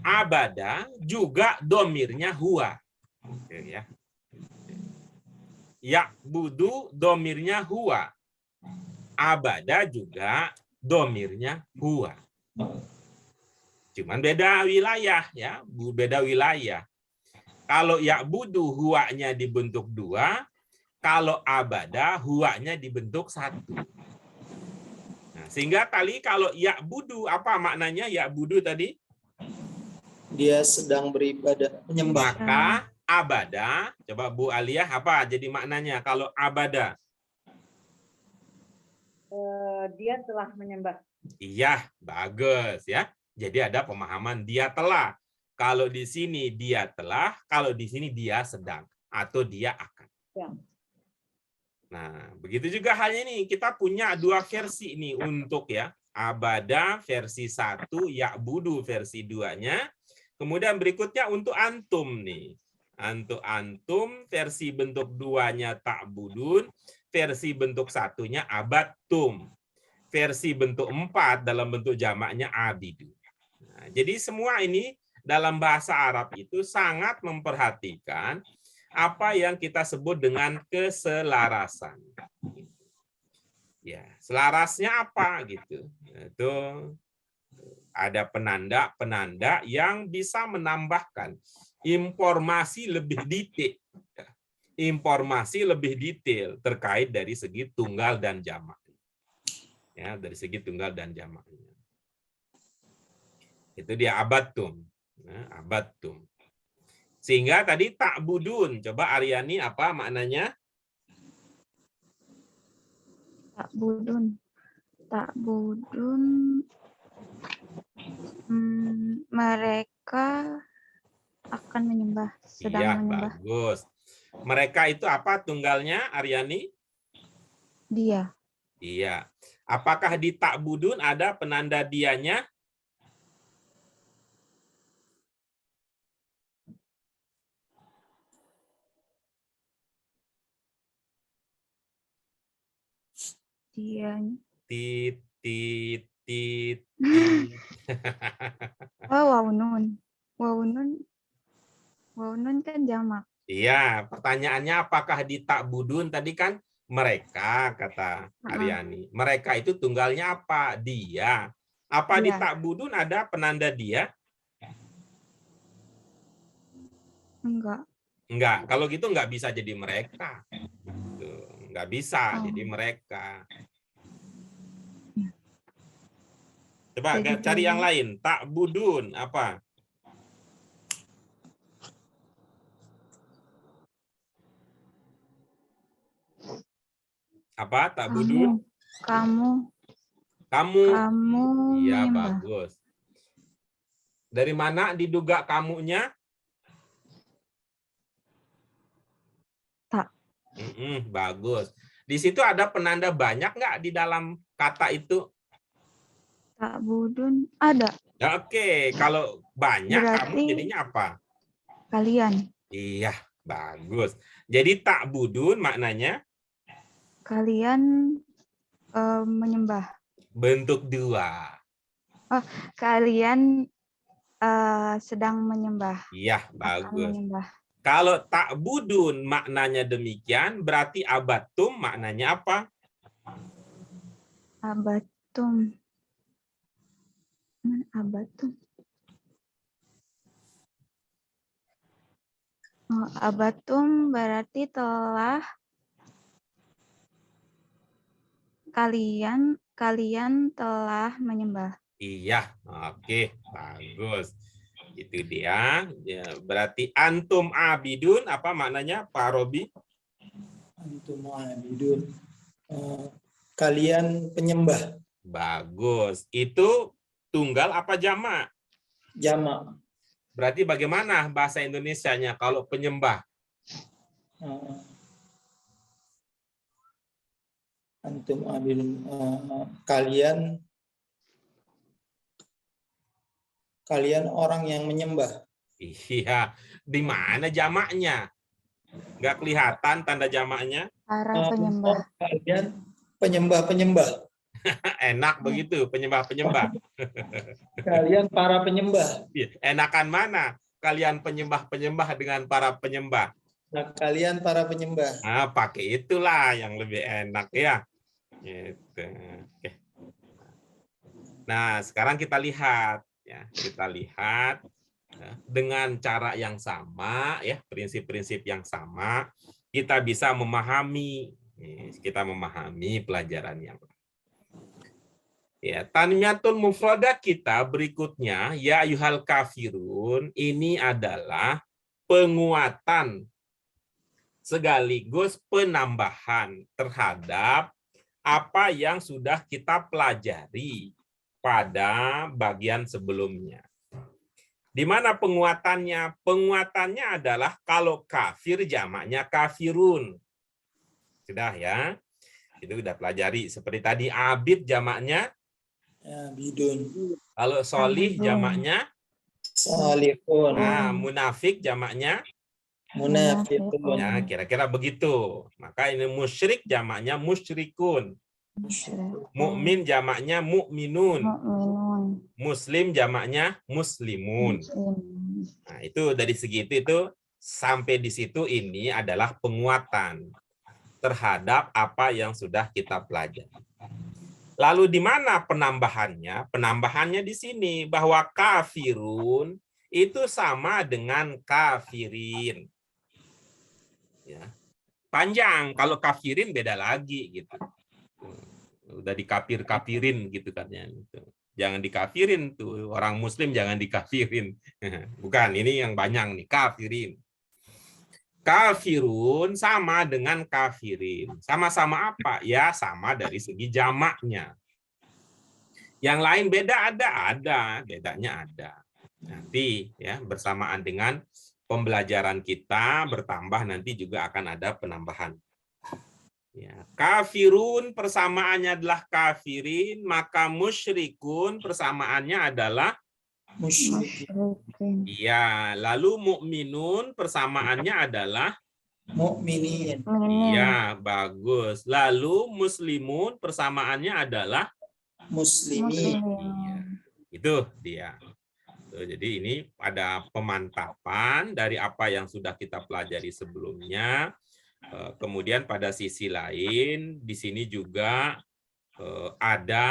A: Abada juga domirnya huwa, gitu ya. Ya'budu domirnya huwa. Abada juga domirnya huwa. Cuman beda wilayah ya, beda wilayah. Kalau ya'budu huwanya dibentuk 2, kalau abada huwanya dibentuk 1. Nah, sehingga tadi kalau ya'budu apa maknanya ya'budu tadi?
B: Dia sedang beribadah, menyembah.
A: Maka abada, coba Bu Aliyah apa jadi maknanya kalau abada?
D: Dia telah menyembah.
A: Iya, bagus ya. Jadi ada pemahaman dia telah. Kalau di sini dia telah, kalau di sini dia sedang atau dia akan.
D: Ya.
A: Nah, begitu juga halnya ini kita punya 2 versi nih untuk ya. Abada versi 1, ya'budu versi 2-nya. Kemudian berikutnya untuk antum nih. Untuk antum versi bentuk 2-nya ta'budun, versi bentuk 1-nya abattum. Versi bentuk 4 dalam bentuk jamaknya abidu. Nah, jadi semua ini dalam bahasa Arab itu sangat memperhatikan apa yang kita sebut dengan keselarasan. Ya, selarasnya apa gitu? Itu ada penanda-penanda yang bisa menambahkan informasi lebih detail. Informasi lebih detail terkait dari segi tunggal dan jamak. Ya, dari segi tunggal dan jamaknya. Itu dia abattum. Nah, abattum. Sehingga tadi ta'budun. Coba Aryani apa maknanya?
C: budun. Tak budun. Mereka akan menyembah. Sedang
A: Iya,
C: menyembah.
A: bagus. Mereka itu apa tunggalnya, Aryani?
C: Dia.
A: Iya. Apakah di tak budun ada penanda dianya?
C: Dia.
A: Tit, tit, tit, tit.
C: Oh, waunun. Waunun kan jamak.
A: Iya, pertanyaannya apakah di tak budun tadi kan mereka, kata Aryani. Mereka itu tunggalnya apa? Dia. Apa di
C: Dia.
A: tak budun ada penanda dia?
C: Enggak.
A: Enggak. Kalau gitu enggak bisa jadi mereka. Tuh, enggak bisa
C: Oh.
A: jadi mereka. Coba
C: Kayak gitu
A: cari
C: aja.
A: yang lain. Tak budun apa? Apa? Tak budun?
C: Kamu
A: Kamu. Iya,
C: menyembah.
A: bagus. Dari mana diduga kamunya?
C: Tak.
A: Bagus. Di situ ada penanda banyak nggak di dalam kata itu?
C: Tak budun ada.
A: Ya, oke, kalau banyak kamu
C: Berarti
A: jadinya apa?
C: kalian.
A: Iya, bagus. Jadi tak budun maknanya
C: Kalian menyembah.
A: bentuk dua.
C: Kalian sedang menyembah.
A: Iya,
C: Akan
A: bagus.
C: menyembah.
A: Kalau tak budun maknanya demikian, berarti abatum maknanya apa?
C: Abatum. Abatum. Oh, abatum berarti telah kalian telah menyembah.
A: Iya, oke, bagus. Itu dia. Ya, berarti antum abidun apa maknanya, Pak Robi?
B: Antum abidun. Kalian penyembah.
A: Bagus. Itu tunggal apa jamak?
B: Jamak.
A: Berarti bagaimana bahasa Indonesianya kalau penyembah?
B: Antum abidun. Kalian orang yang menyembah.
A: Iya. Di mana jamaknya? Nggak kelihatan tanda jamaknya?
C: Para penyembah.
B: Kalian penyembah-penyembah.
A: Enak begitu, penyembah-penyembah.
B: Kalian para penyembah.
A: Enakan mana? Kalian penyembah-penyembah dengan para penyembah.
B: Nah, kalian para penyembah.
A: Nah, pakai itulah yang lebih enak ya. Gitu. Oke. Nah, sekarang kita lihat ya, kita lihat dengan cara yang sama ya, prinsip-prinsip yang sama, kita bisa memahami pelajaran yang ya, tanmiyatul mufradat kita berikutnya, ya ayyuhal kafirun, ini adalah penguatan sekaligus penambahan terhadap apa yang sudah kita pelajari pada bagian sebelumnya. Di mana penguatannya? Penguatannya adalah kalau kafir jamaknya kafirun. Sudah ya? Itu sudah pelajari. Seperti tadi abid jamaknya
B: Abidun.
A: kalau solih jamaknya
B: Salihun.
A: nah, munafik jamaknya
B: Munafiqun.
A: ya, kira-kira begitu. Maka ini musyrik jamaknya musyrikun. Mukmin jamaknya mukminun. Muslim jamaknya muslimun. Nah, itu dari segi itu sampai di situ ini adalah penguatan terhadap apa yang sudah kita pelajari. Lalu di mana penambahannya? Penambahannya di sini bahwa kafirun itu sama dengan kafirin. Ya. Panjang, kalau kafirin beda lagi gitu. Udah dikafir-kafirin gitu katanya. Jangan dikafirin tuh, orang muslim jangan dikafirin. Bukan, ini yang banyak nih, kafirin. Kafirun sama dengan kafirin. Sama-sama apa? Ya, sama dari segi jamaknya. Yang lain beda ada, bedanya ada. Nanti ya bersamaan dengan pembelajaran kita bertambah nanti juga akan ada penambahan. Ya, kafirun persamaannya adalah kafirin, maka musyrikun persamaannya adalah
C: Musyrikin.
A: iya, lalu mukminun persamaannya adalah
B: Mukminin.
A: iya, bagus. Lalu muslimun persamaannya adalah
B: Muslimin.
A: iya. Itu dia. Tuh, jadi ini ada pemantapan dari apa yang sudah kita pelajari sebelumnya. Kemudian pada sisi lain di sini juga ada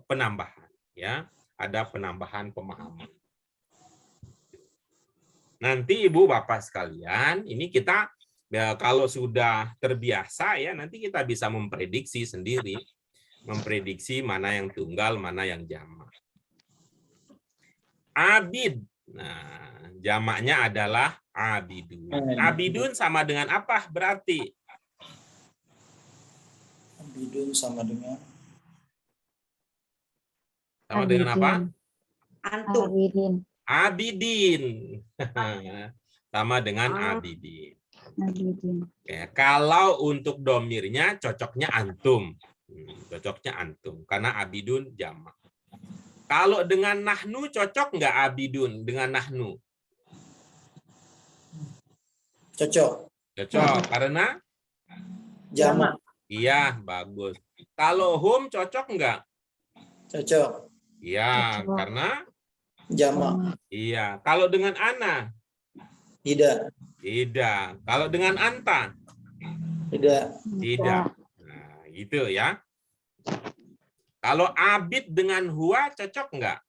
A: penambahan, ya, ada penambahan pemahaman. Nanti Ibu Bapak sekalian, ini kita ya, kalau sudah terbiasa ya nanti kita bisa memprediksi sendiri, memprediksi mana yang tunggal, mana yang jamak. Abid, nah jamaknya adalah abidun. Abidun sama dengan apa berarti?
B: Abidun sama dengan
A: Sama dengan apa?
D: Antum.
C: Abidin.
A: Abidin. Sama dengan abidin.
C: Abidin.
A: Ya, kalau untuk domirnya cocoknya antum. Cocoknya antum. Karena abidun jamak. Kalau dengan nahnu cocok nggak abidun dengan nahnu?
B: cocok.
A: Cocok. Karena?
B: Jamak.
A: Iya, bagus. Kalau hum cocok nggak?
B: Cocok.
A: Iya,
C: Cocok.
A: karena?
B: Jamak.
A: Iya. Kalau dengan ana?
B: Tidak.
A: Tidak. Kalau dengan anta?
B: Tidak.
A: Tidak. Nah, gitu ya. Kalau abid dengan huwa cocok nggak?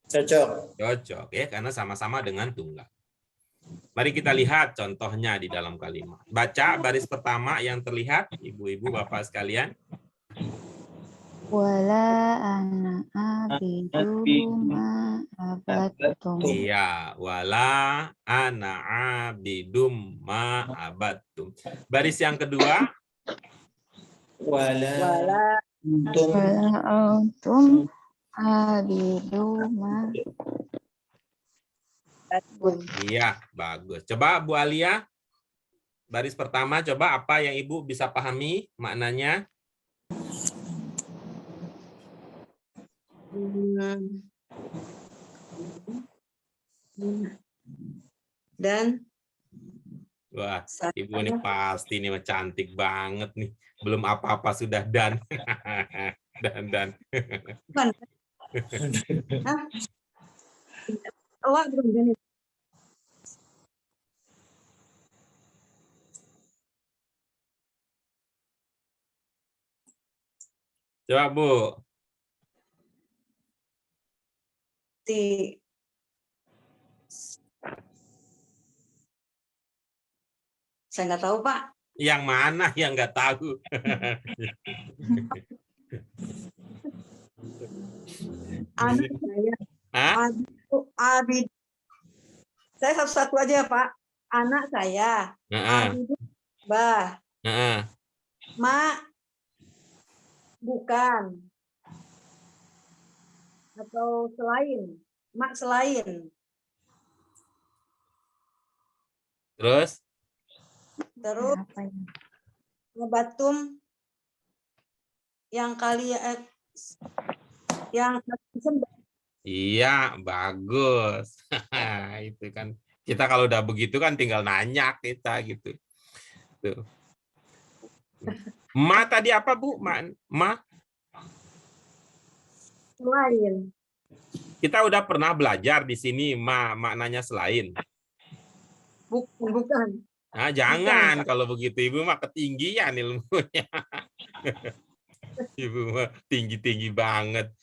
B: Cocok.
A: Cocok ya, karena sama-sama dengan tunggal. Mari kita lihat contohnya di dalam kalimat. Baca baris pertama yang terlihat, ibu-ibu, bapak sekalian.
C: Wala ana abidu ma abattum.
A: Iya, wala ana abidum ma abattum. Baris yang kedua.
B: Wala.
D: Wala
B: Antum.
C: Wala antum abidu ma
D: abattum.
A: Iya, bagus. Coba Bu Alia, baris pertama, coba apa yang Ibu bisa pahami maknanya?
D: Dan
A: Wah, Ibu ini pasti nih cantik banget nih. Belum apa-apa sudah dan. Dan.
D: bukan. Hah? Awak belum gini.
A: Coba Bu.
D: Ti. Saya nggak tahu, Pak.
A: Yang mana yang nggak tahu?
D: Anak saya.
A: Hah?
D: Abid. Saya satu-satu aja ya, Pak. Anak saya.
A: Heeh,
D: Abid. Bah.
A: heeh.
D: Ma. Bukan. Atau selain. Mak selain.
A: Terus?
D: Terus
C: Apa ya?
D: ngebatum yang yang sembah.
A: Iya, bagus. Itu kan. Kita kalau udah begitu kan tinggal nanya kita gitu. Tuh. Ma tadi apa Bu? Ma?
D: Selain.
A: Kita udah pernah belajar di sini maknanya selain.
D: Bukan.
A: Nah, jangan kalau begitu Ibu mah ketinggian ilmunya. Ibu mah tinggi-tinggi banget.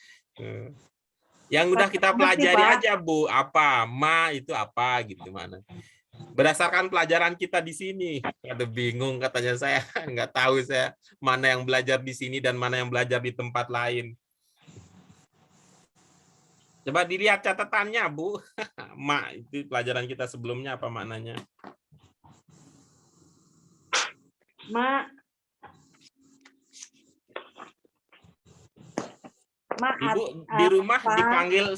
A: Yang udah kita pelajari aja Bu, apa ma itu apa gitu mana. Berdasarkan pelajaran kita di sini. Ada bingung katanya saya, nggak tahu saya mana yang belajar di sini dan mana yang belajar di tempat lain. Coba dilihat catatannya Bu. Ma itu pelajaran kita sebelumnya apa maknanya?
D: Ma
A: Ibu di rumah dipanggil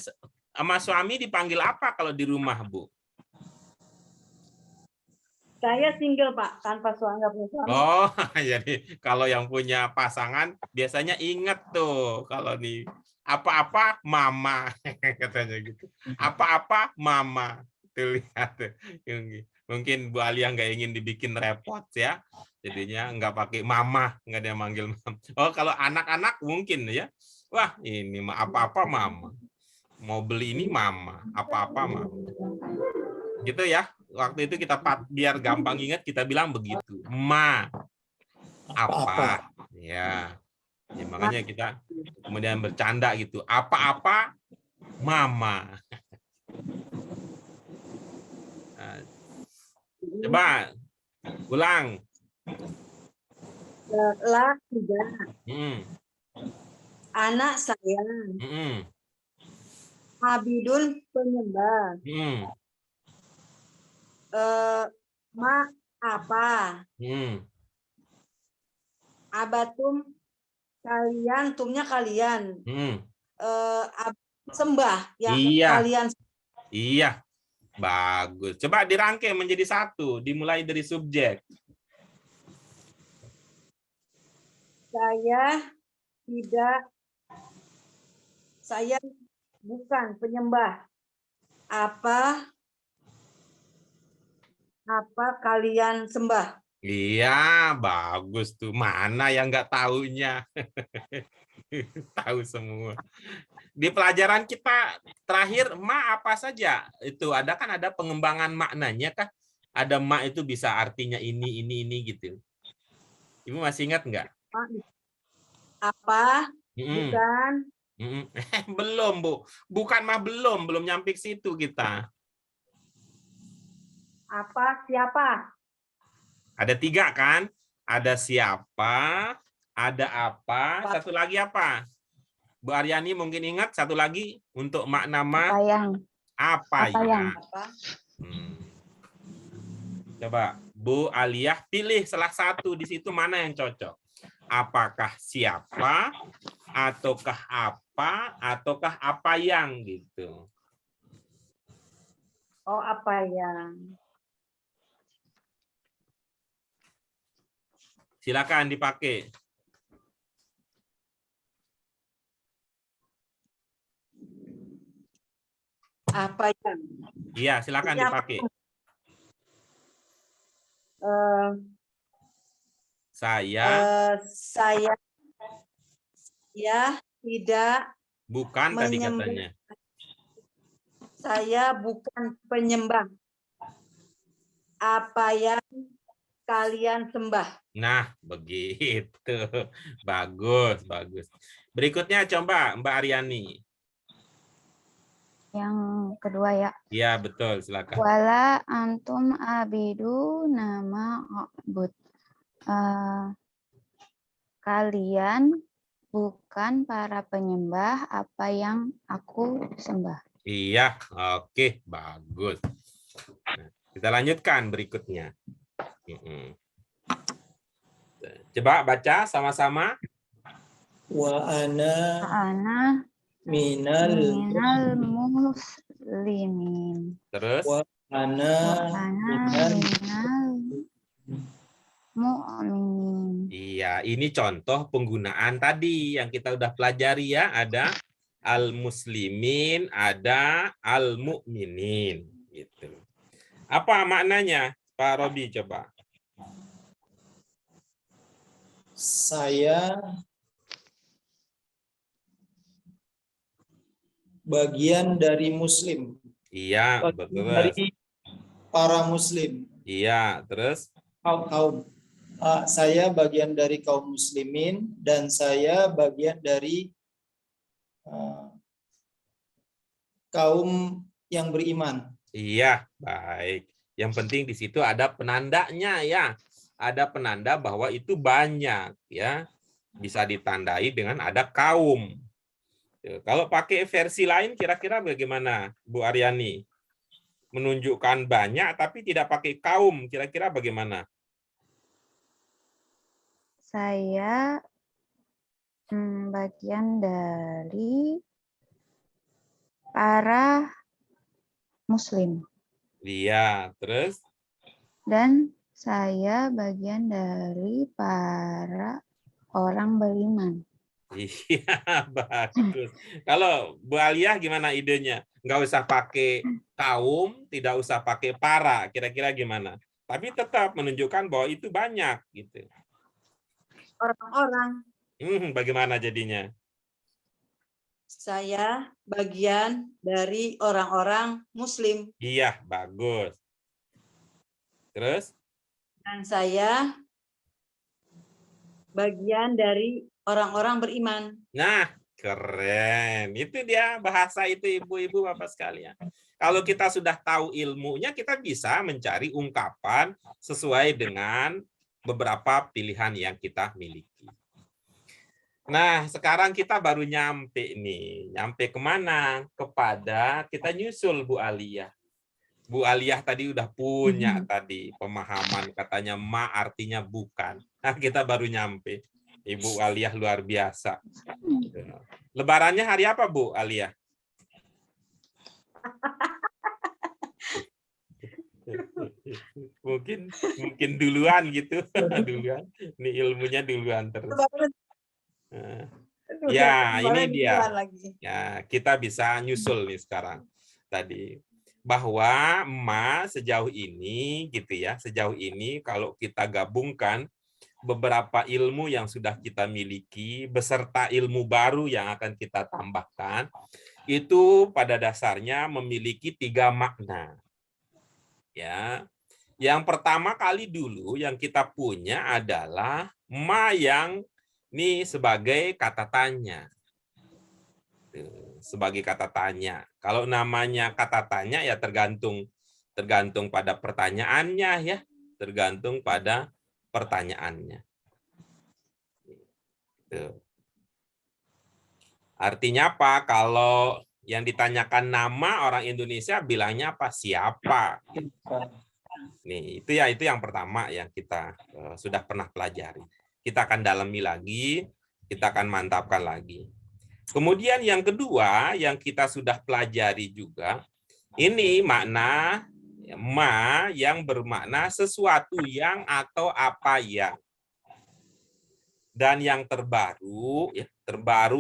A: sama suami dipanggil apa kalau di rumah, Bu?
D: Saya single, Pak, tanpa suami, nggak punya suami.
A: Oh, jadi kalau yang punya pasangan biasanya inget tuh kalau di apa-apa mama katanya gitu. Apa-apa mama. Tuh lihat tuh. Mungkin Bu Alia nggak ingin dibikin repot ya. Jadinya nggak pakai mama, nggak ada yang manggil mama. Oh, kalau anak-anak mungkin ya. Wah, ini mah apa-apa mama. Mau beli ini mama, apa-apa mama. Gitu ya. Waktu itu kita biar gampang ingat kita bilang begitu. Ma apa? Ya. Ya makanya kita kemudian bercanda gitu. Apa-apa mama. Nah, coba ulang.
D: Lah, tidak. Anak saya Abidun penyembah. Ma apa? Abatum kalian, tumnya kalian. Sembah ya,
A: Iya.
D: kalian.
A: Iya. Bagus. Coba dirangkai menjadi satu, dimulai dari subjek.
D: Saya bukan penyembah. Apa kalian sembah?
A: Iya, bagus tuh. Mana yang nggak tahunya? Tahu semua. Di pelajaran kita terakhir, ma apa saja? Itu ada kan ada pengembangan maknanya kah? Ada ma itu bisa artinya ini gitu. Ibu masih ingat nggak?
D: Apa? Bukan.
A: Belum, Bu. Bukan mah belum nyampe ke situ kita.
D: Apa? Siapa?
A: Ada 3 kan? Ada siapa, ada apa, satu lagi apa? Bu Aryani mungkin ingat satu lagi untuk makna ma. Apa yang? Coba Bu Aliyah pilih salah satu di situ mana yang cocok. Apakah siapa, ataukah apa, ataukah apa yang gitu.
D: Oh, apa yang?
A: Silakan dipakai.
D: Apa yang?
A: Iya, silakan dipakai. Saya
D: tidak
A: bukan tadi katanya.
D: Saya bukan penyembah. Apa yang kalian sembah?
A: Nah, begitu. Bagus. Berikutnya coba Mbak Aryani.
C: Yang kedua ya.
A: Iya, betul. Silakan.
C: Wala antum abidu nama abud. Kalian bukan para penyembah apa yang aku sembah.
A: Iya, oke, bagus. Nah, kita lanjutkan berikutnya. Coba baca sama-sama.
B: Wa ana minal
C: muslimin.
A: Terus?
B: Wa ana minal
C: mu'minin.
A: Iya, ini contoh penggunaan tadi yang kita udah pelajari ya. Ada al-muslimin, ada al-mu'minin. Gitu. Apa maknanya, Pak Robi? Coba.
B: Saya bagian dari muslim.
A: Iya, betul.
B: Dari para muslim.
A: Iya, terus?
B: Saya bagian dari kaum muslimin dan saya bagian dari kaum yang beriman.
A: Iya, baik. Yang penting di situ ada penandanya ya. Ada penanda bahwa itu banyak ya. Bisa ditandai dengan ada kaum. Kalau pakai versi lain kira-kira bagaimana, Bu Aryani? Menunjukkan banyak tapi tidak pakai kaum, kira-kira bagaimana?
C: saya bagian dari para muslim.
A: Iya, terus?
C: Dan saya bagian dari para orang beriman.
A: Iya, bagus. Kalau Bu Aliyah gimana idenya? Nggak usah pakai kaum, tidak usah pakai para, kira-kira gimana? Tapi tetap menunjukkan bahwa itu banyak, gitu.
D: Orang-orang.
A: Bagaimana jadinya?
D: Saya bagian dari orang-orang muslim.
A: Iya, bagus. Terus?
D: Dan saya bagian dari orang-orang beriman.
A: Nah, keren. Itu dia bahasa itu ibu-ibu bapak sekalian. Kalau kita sudah tahu ilmunya, kita bisa mencari ungkapan sesuai dengan beberapa pilihan yang kita miliki. Nah, sekarang kita baru nyampe nih. Nyampe kemana? Kepada kita nyusul Bu Aliyah. Bu Aliyah tadi udah punya tadi pemahaman, katanya ma artinya bukan. Nah, kita baru nyampe. Ibu Aliyah luar biasa. Lebarannya hari apa, Bu Aliyah? Mungkin duluan gitu. Duluan. Ini ilmunya duluan terus. Ya, ini dia. Ya, kita bisa nyusul nih sekarang. Tadi bahwa sejauh ini gitu ya, sejauh ini kalau kita gabungkan beberapa ilmu yang sudah kita miliki beserta ilmu baru yang akan kita tambahkan, itu pada dasarnya memiliki 3 makna. Ya. Yang pertama kali dulu yang kita punya adalah yang ini sebagai kata tanya. Sebagai kata tanya. Kalau namanya kata tanya ya tergantung pada pertanyaannya ya, tergantung pada pertanyaannya. Artinya apa? Kalau yang ditanyakan nama, orang Indonesia bilangnya apa? Siapa? Nih, itu yang pertama yang kita sudah pernah pelajari. Kita akan dalami lagi, kita akan mantapkan lagi. Kemudian yang kedua yang kita sudah pelajari juga, ini makna yang bermakna sesuatu yang atau apa yang. Dan yang terbaru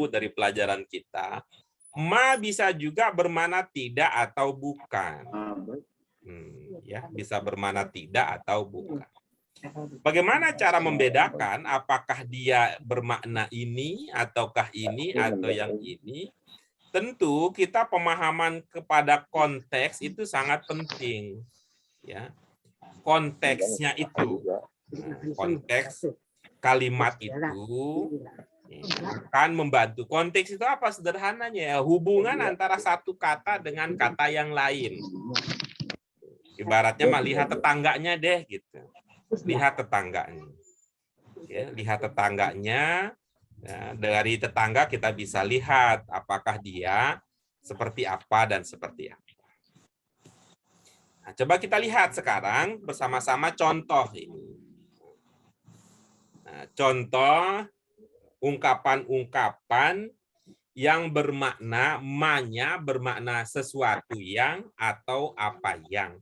A: dari pelajaran kita, bisa juga bermakna tidak atau bukan. Ya, bisa bermakna tidak atau bukan. Bagaimana cara membedakan apakah dia bermakna ini ataukah ini atau yang ini? Tentu kita pemahaman kepada konteks itu sangat penting. Ya. Konteksnya itu. Konteks kalimat itu akan membantu. Konteks itu apa sederhananya? Hubungan antara satu kata dengan kata yang lain. Ibaratnya lihat tetangganya deh gitu. Lihat tetangganya. Ya, lihat tetangganya. Ya, dari tetangga kita bisa lihat apakah dia seperti apa dan seperti apa. Nah, coba kita lihat sekarang bersama-sama contoh ini. Nah, contoh ungkapan-ungkapan yang bermakna bermakna sesuatu yang atau apa yang.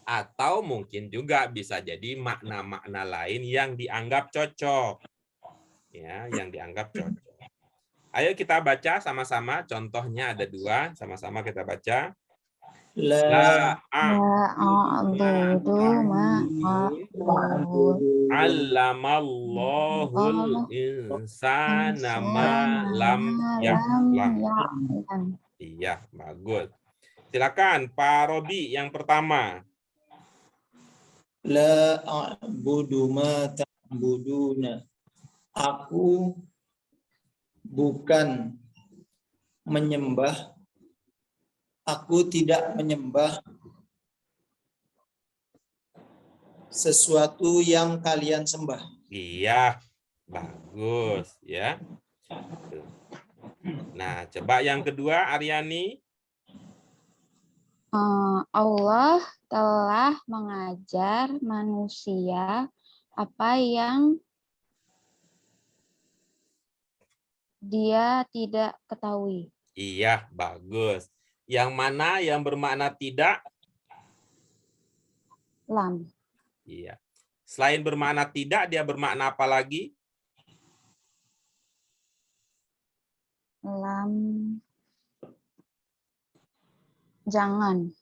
A: Atau mungkin juga bisa jadi makna-makna lain yang dianggap cocok. Ya, yang dianggap cocok. Ayo kita baca sama-sama, contohnya ada 2, sama-sama kita baca. La
C: a'budu
A: Allamallahul insana ma lam ya'lam. Iya, bagus. Silakan Pak Robi yang pertama.
B: La a'budu ma ta'buduna. Aku bukan menyembah. Aku tidak menyembah sesuatu yang kalian sembah.
A: Iya, bagus ya. Nah, coba yang kedua Aryani.
C: Allah telah mengajar manusia apa yang Dia tidak ketahui.
A: Iya, bagus. Yang mana yang bermakna tidak?
C: Lam.
A: Iya. Selain bermakna tidak, dia bermakna apa lagi?
C: Lam. Jangan.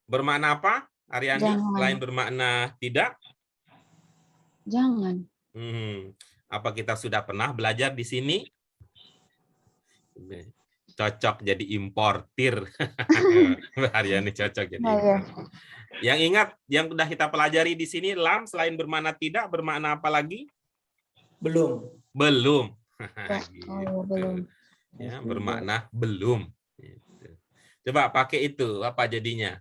A: Bermakna apa, Aryani?
C: Jangan.
A: Selain bermakna tidak?
C: Jangan.
A: Apa kita sudah pernah belajar di sini? Cocok jadi importir. Aryani cocok jadi
C: Nah, ya.
A: importir. Yang ingat, yang sudah kita pelajari di sini, lam selain bermakna tidak, bermakna apa lagi?
B: Belum.
A: Belum.
C: Ya. Oh, ya, belum.
A: Ya, bermakna belum. Gitu. Coba pakai itu, apa jadinya?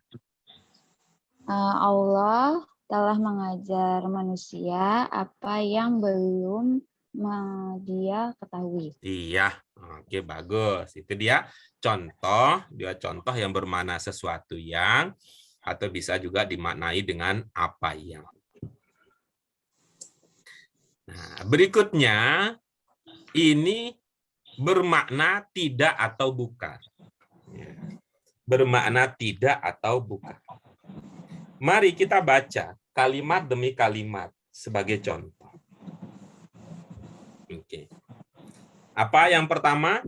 C: Allah telah mengajar manusia apa yang belum dia ketahui.
A: Iya, oke bagus. Itu dia contoh, yang bermakna sesuatu yang, atau bisa juga dimaknai dengan apa yang. Nah, berikutnya ini bermakna tidak atau bukan. Ya. Bermakna tidak atau bukan. Mari kita baca kalimat demi kalimat sebagai contoh. Oke. Apa yang pertama?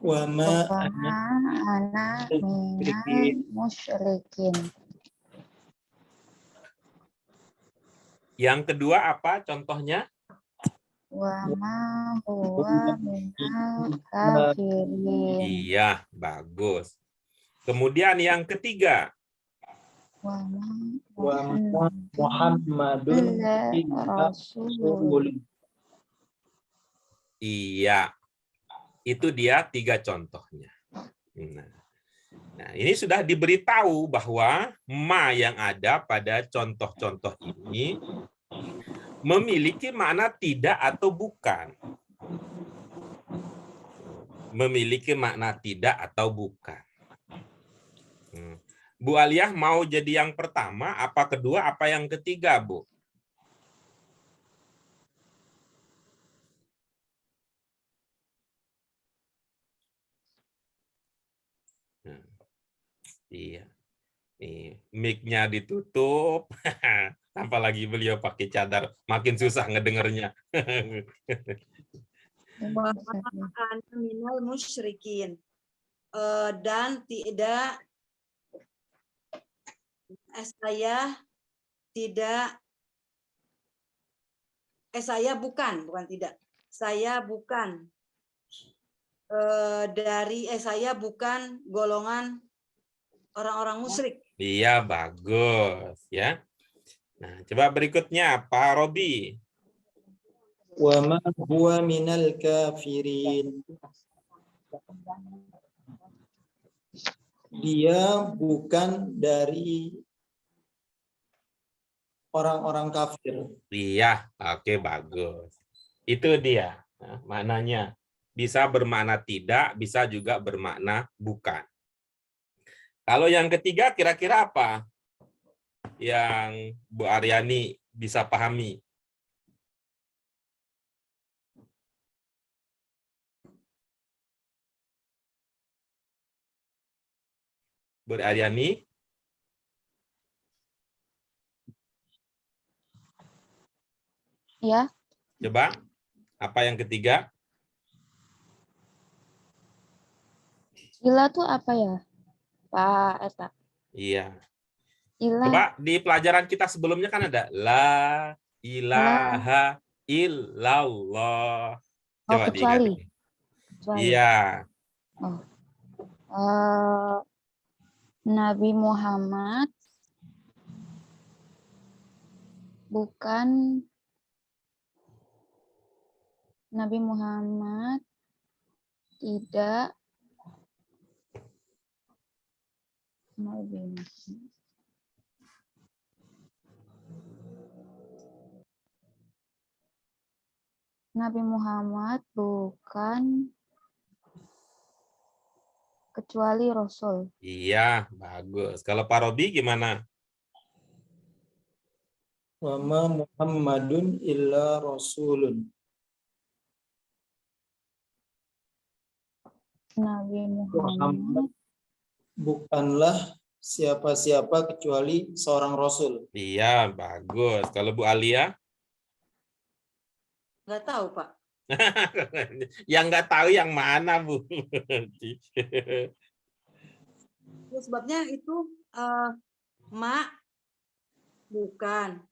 B: Wa ma
C: Ana minal musyrikin.
A: Yang kedua apa contohnya?
C: Wa ma huwa minal kafirin.
A: Iya, bagus. Kemudian yang ketiga.
C: Wa ma
B: Muhammadun illa rasul.
A: Iya, itu dia 3 contohnya. Nah, ini sudah diberitahu bahwa ma yang ada pada contoh-contoh ini memiliki makna tidak atau bukan. Memiliki makna tidak atau bukan. Bu Aliyah mau jadi yang pertama, apa kedua, apa yang ketiga, Bu? Iya. Nih, mic-nya ditutup. Tanpa lagi beliau pakai cadar, makin susah ngedengernya.
D: Wa ma ana minal musyrikin. Dan tidak saya bukan tidak. Saya bukan saya bukan golongan orang-orang musyrik.
A: Iya, bagus ya. Nah, coba berikutnya Pak Robi.
B: Wa ma huwa minal kafirin. Dia bukan dari orang-orang kafir.
A: Iya, oke bagus. Itu dia. Nah, maknanya bisa bermakna tidak, bisa juga bermakna bukan. Kalau yang ketiga kira-kira apa yang Bu Aryani bisa pahami? Bu Aryani?
C: Ya.
A: Coba, apa yang ketiga?
C: Ila tuh apa ya, Pak Eta?
A: Iya.
C: Ila.
A: Coba di pelajaran kita sebelumnya kan ada la ilaha illallah. Coba
C: kecuali.
A: diingat. Iya.
C: Nabi Muhammad tidak Nabi Muhammad bukan kecuali Rasul.
A: Iya, bagus. Kalau Pak Robi gimana?
B: Wa ma Muhammadun illa rasulun.
C: Nabi
B: Muhammad
C: Muhammad.
B: bukanlah siapa-siapa kecuali seorang rasul.
A: Iya, bagus. Kalau Bu Alia?
D: Nggak tahu, Pak.
A: Yang nggak tahu yang mana, Bu?
D: Ya, sebabnya itu ma bukan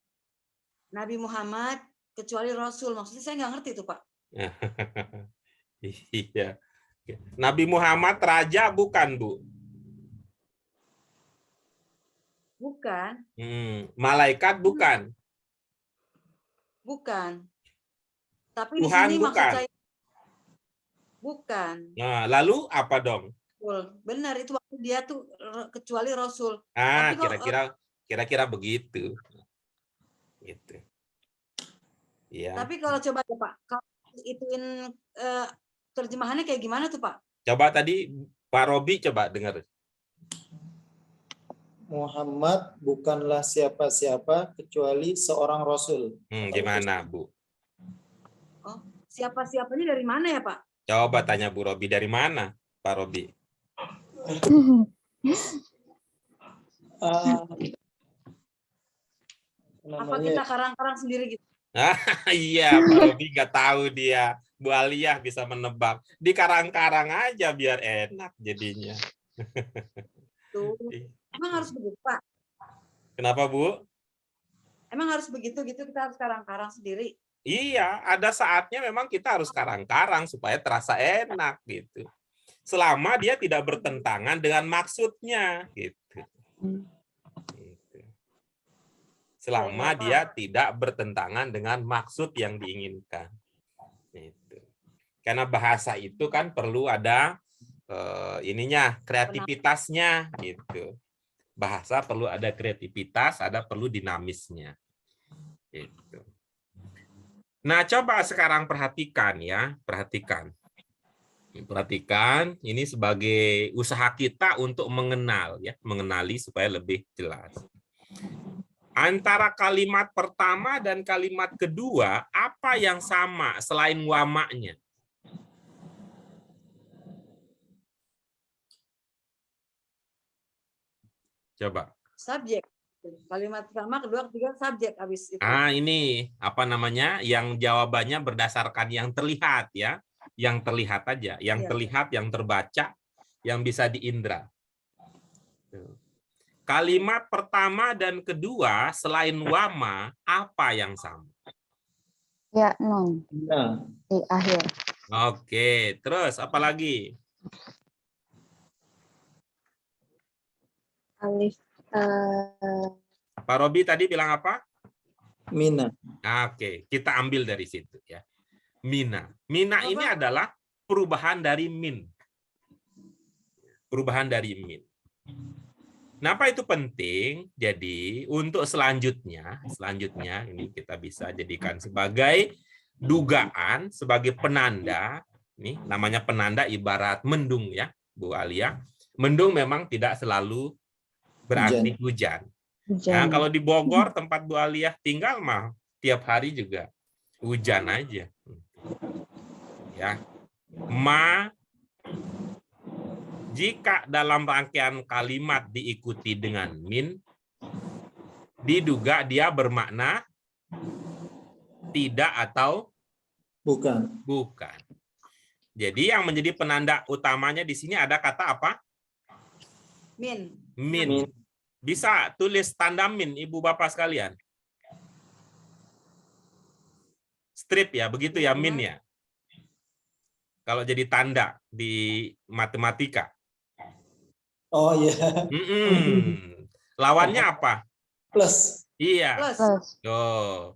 D: Nabi Muhammad kecuali Rasul. Maksudnya saya nggak ngerti itu, Pak.
A: Iya. Nabi Muhammad raja bukan, Bu?
D: Bukan,
A: Malaikat bukan?
D: bukan. Tapi di
A: Tuhan
D: sini maksud
A: bukan?
D: saya bukan.
A: Nah, lalu apa dong?
D: Benar itu waktu dia tuh kecuali Rasul.
A: Ah,
D: Tapi kok
A: kira-kira begitu. Gitu. Iya.
D: tapi kalau coba ya, Pak, kalau ituin terjemahannya kayak gimana tuh, Pak?
A: Coba tadi Pak Robi coba dengar.
B: Muhammad bukanlah siapa-siapa kecuali seorang rasul.
A: Gimana, Bu?
D: Oh, siapa-siapanya dari mana ya, Pak?
A: Coba tanya Bu Robi dari mana, Pak Robi?
B: Ah,
D: Apa
B: namanya
D: kita karang-karang sendiri gitu?
A: Iya, Pak Robi nggak tahu dia. Bu Aliyah bisa menebak. Di karang-karang aja biar enak jadinya.
D: Tuh. Emang harus begitu, Pak?
A: Kenapa, Bu?
D: Emang harus begitu gitu kita harus karang-karang sendiri?
A: Iya, ada saatnya memang kita harus karang-karang supaya terasa enak gitu. Selama dia tidak bertentangan dengan maksudnya gitu. Selama dia tidak bertentangan dengan maksud yang diinginkan. Gitu. Karena bahasa itu kan perlu ada kreativitasnya gitu. Bahasa perlu ada kreativitas, perlu dinamisnya. Gitu. Nah, coba sekarang perhatikan ya, perhatikan. Perhatikan, ini sebagai usaha kita untuk mengenali supaya lebih jelas. Antara kalimat pertama dan kalimat kedua, apa yang sama selain wamaknya? Coba.
D: Subjek. Kalimat pertama, kedua, ketiga subjek habis itu.
A: Ini apa namanya? Yang jawabannya berdasarkan yang terlihat ya. Yang terlihat aja, yang terlihat, yang terbaca, yang bisa diindra. Kalimat pertama dan kedua selain wama, apa yang sama?
C: Ya, nun.
B: Nah,
C: Di akhir.
A: Oke, terus apa lagi?
C: Alif.
A: Pak Robi tadi bilang apa?
B: mina.
A: Oke, kita ambil dari situ ya. Mina. Mina ini adalah perubahan dari min. Perubahan dari min. Kenapa itu penting? Jadi untuk selanjutnya ini kita bisa jadikan sebagai dugaan, sebagai penanda. Ini namanya penanda ibarat mendung ya, Bu Alia. Mendung memang tidak selalu berarti hujan. Nah, kalau di Bogor tempat Bu Alia tinggal mah tiap hari juga hujan aja. Ya. Jika dalam rangkaian kalimat diikuti dengan min, diduga dia bermakna tidak atau
B: bukan.
A: Bukan. Jadi yang menjadi penanda utamanya di sini ada kata apa?
D: Min.
A: Min. Bisa tulis tanda min, Ibu Bapak sekalian. Strip ya, begitu ya min ya. Kalau jadi tanda di matematika.
B: Oh iya.
A: Lawannya apa?
B: Plus.
A: Iya.
D: Plus.
A: Tuh.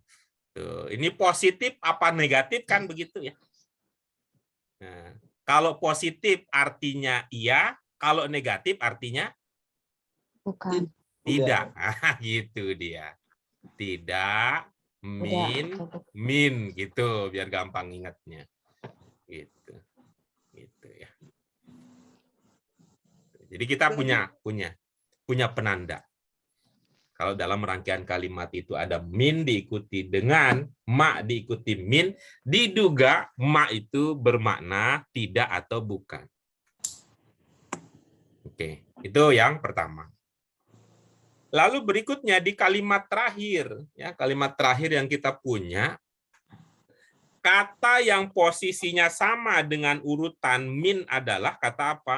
A: Ini positif apa negatif kan begitu ya. Nah, kalau positif artinya iya, kalau negatif artinya
C: Bukan.
A: tidak. Gitu dia. Tidak, min gitu biar gampang ingatnya. Gitu. Gitu ya. Jadi kita punya penanda. Kalau dalam rangkaian kalimat itu ada min diikuti dengan ma diikuti min, diduga ma itu bermakna tidak atau bukan. Oke, itu yang pertama. Lalu berikutnya di kalimat terakhir, ya, kalimat terakhir yang kita punya, kata yang posisinya sama dengan urutan min adalah kata apa?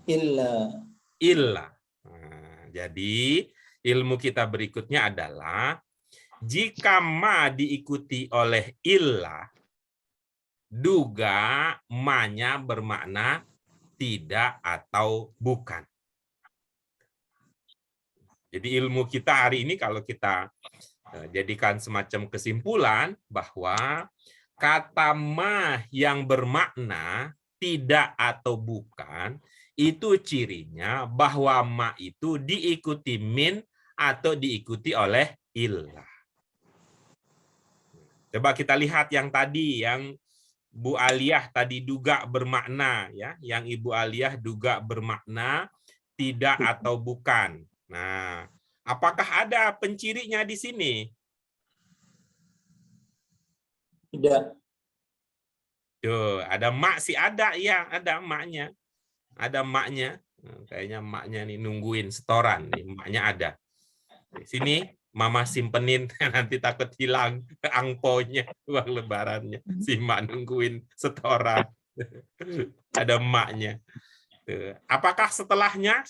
B: Illa.
A: Illa. Nah, jadi ilmu kita berikutnya adalah jika ma diikuti oleh illa, duga ma-nya bermakna tidak atau bukan. Jadi ilmu kita hari ini kalau kita jadikan semacam kesimpulan bahwa kata ma yang bermakna tidak atau bukan itu cirinya bahwa ma itu diikuti min atau diikuti oleh illah. Coba kita lihat yang tadi yang Bu Aliyah tadi duga bermakna, ya, yang Ibu Aliyah duga bermakna tidak atau bukan. Nah, apakah ada pencirinya di sini?
B: Tidak.
A: Tuh, ada mak sih ada, ya, ada maknya. Ada maknya. Nah, kayaknya maknya nih nungguin setoran nih, maknya ada. Di sini Mama simpenin nanti takut hilang angponya, uang lebarannya. Si mak nungguin setoran. Ada maknya. Tuh. Apakah setelahnya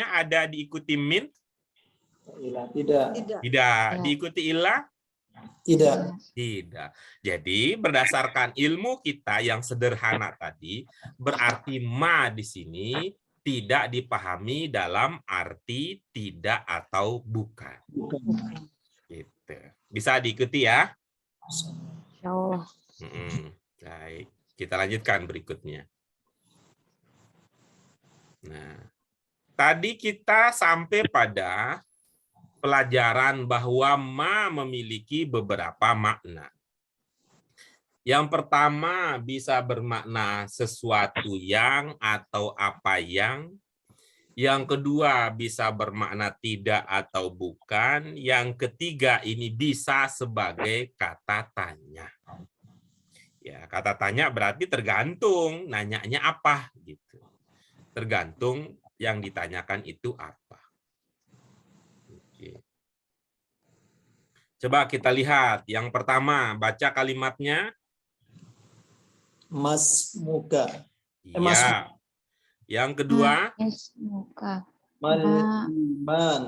A: ada diikuti min?
B: Tidak.
A: Tidak. Diikuti ilah?
B: Tidak.
A: Tidak. Jadi berdasarkan ilmu kita yang sederhana tadi, berarti ma di sini tidak dipahami dalam arti tidak atau bukan. Gitu. Bisa diikuti ya?
C: Insyaallah.
A: Baik. Kita lanjutkan berikutnya. Nah, tadi kita sampai pada pelajaran bahwa ma memiliki beberapa makna. Yang pertama bisa bermakna sesuatu yang atau apa yang. Yang kedua bisa bermakna tidak atau bukan. Yang ketiga ini bisa sebagai kata tanya. Ya, kata tanya berarti tergantung nanyanya apa gitu. Tergantung yang ditanyakan itu apa. Oke. Coba kita lihat. Yang pertama, baca kalimatnya.
B: Masmuka.
A: Iya. Yang kedua.
C: Masmuka.
B: Mal iman.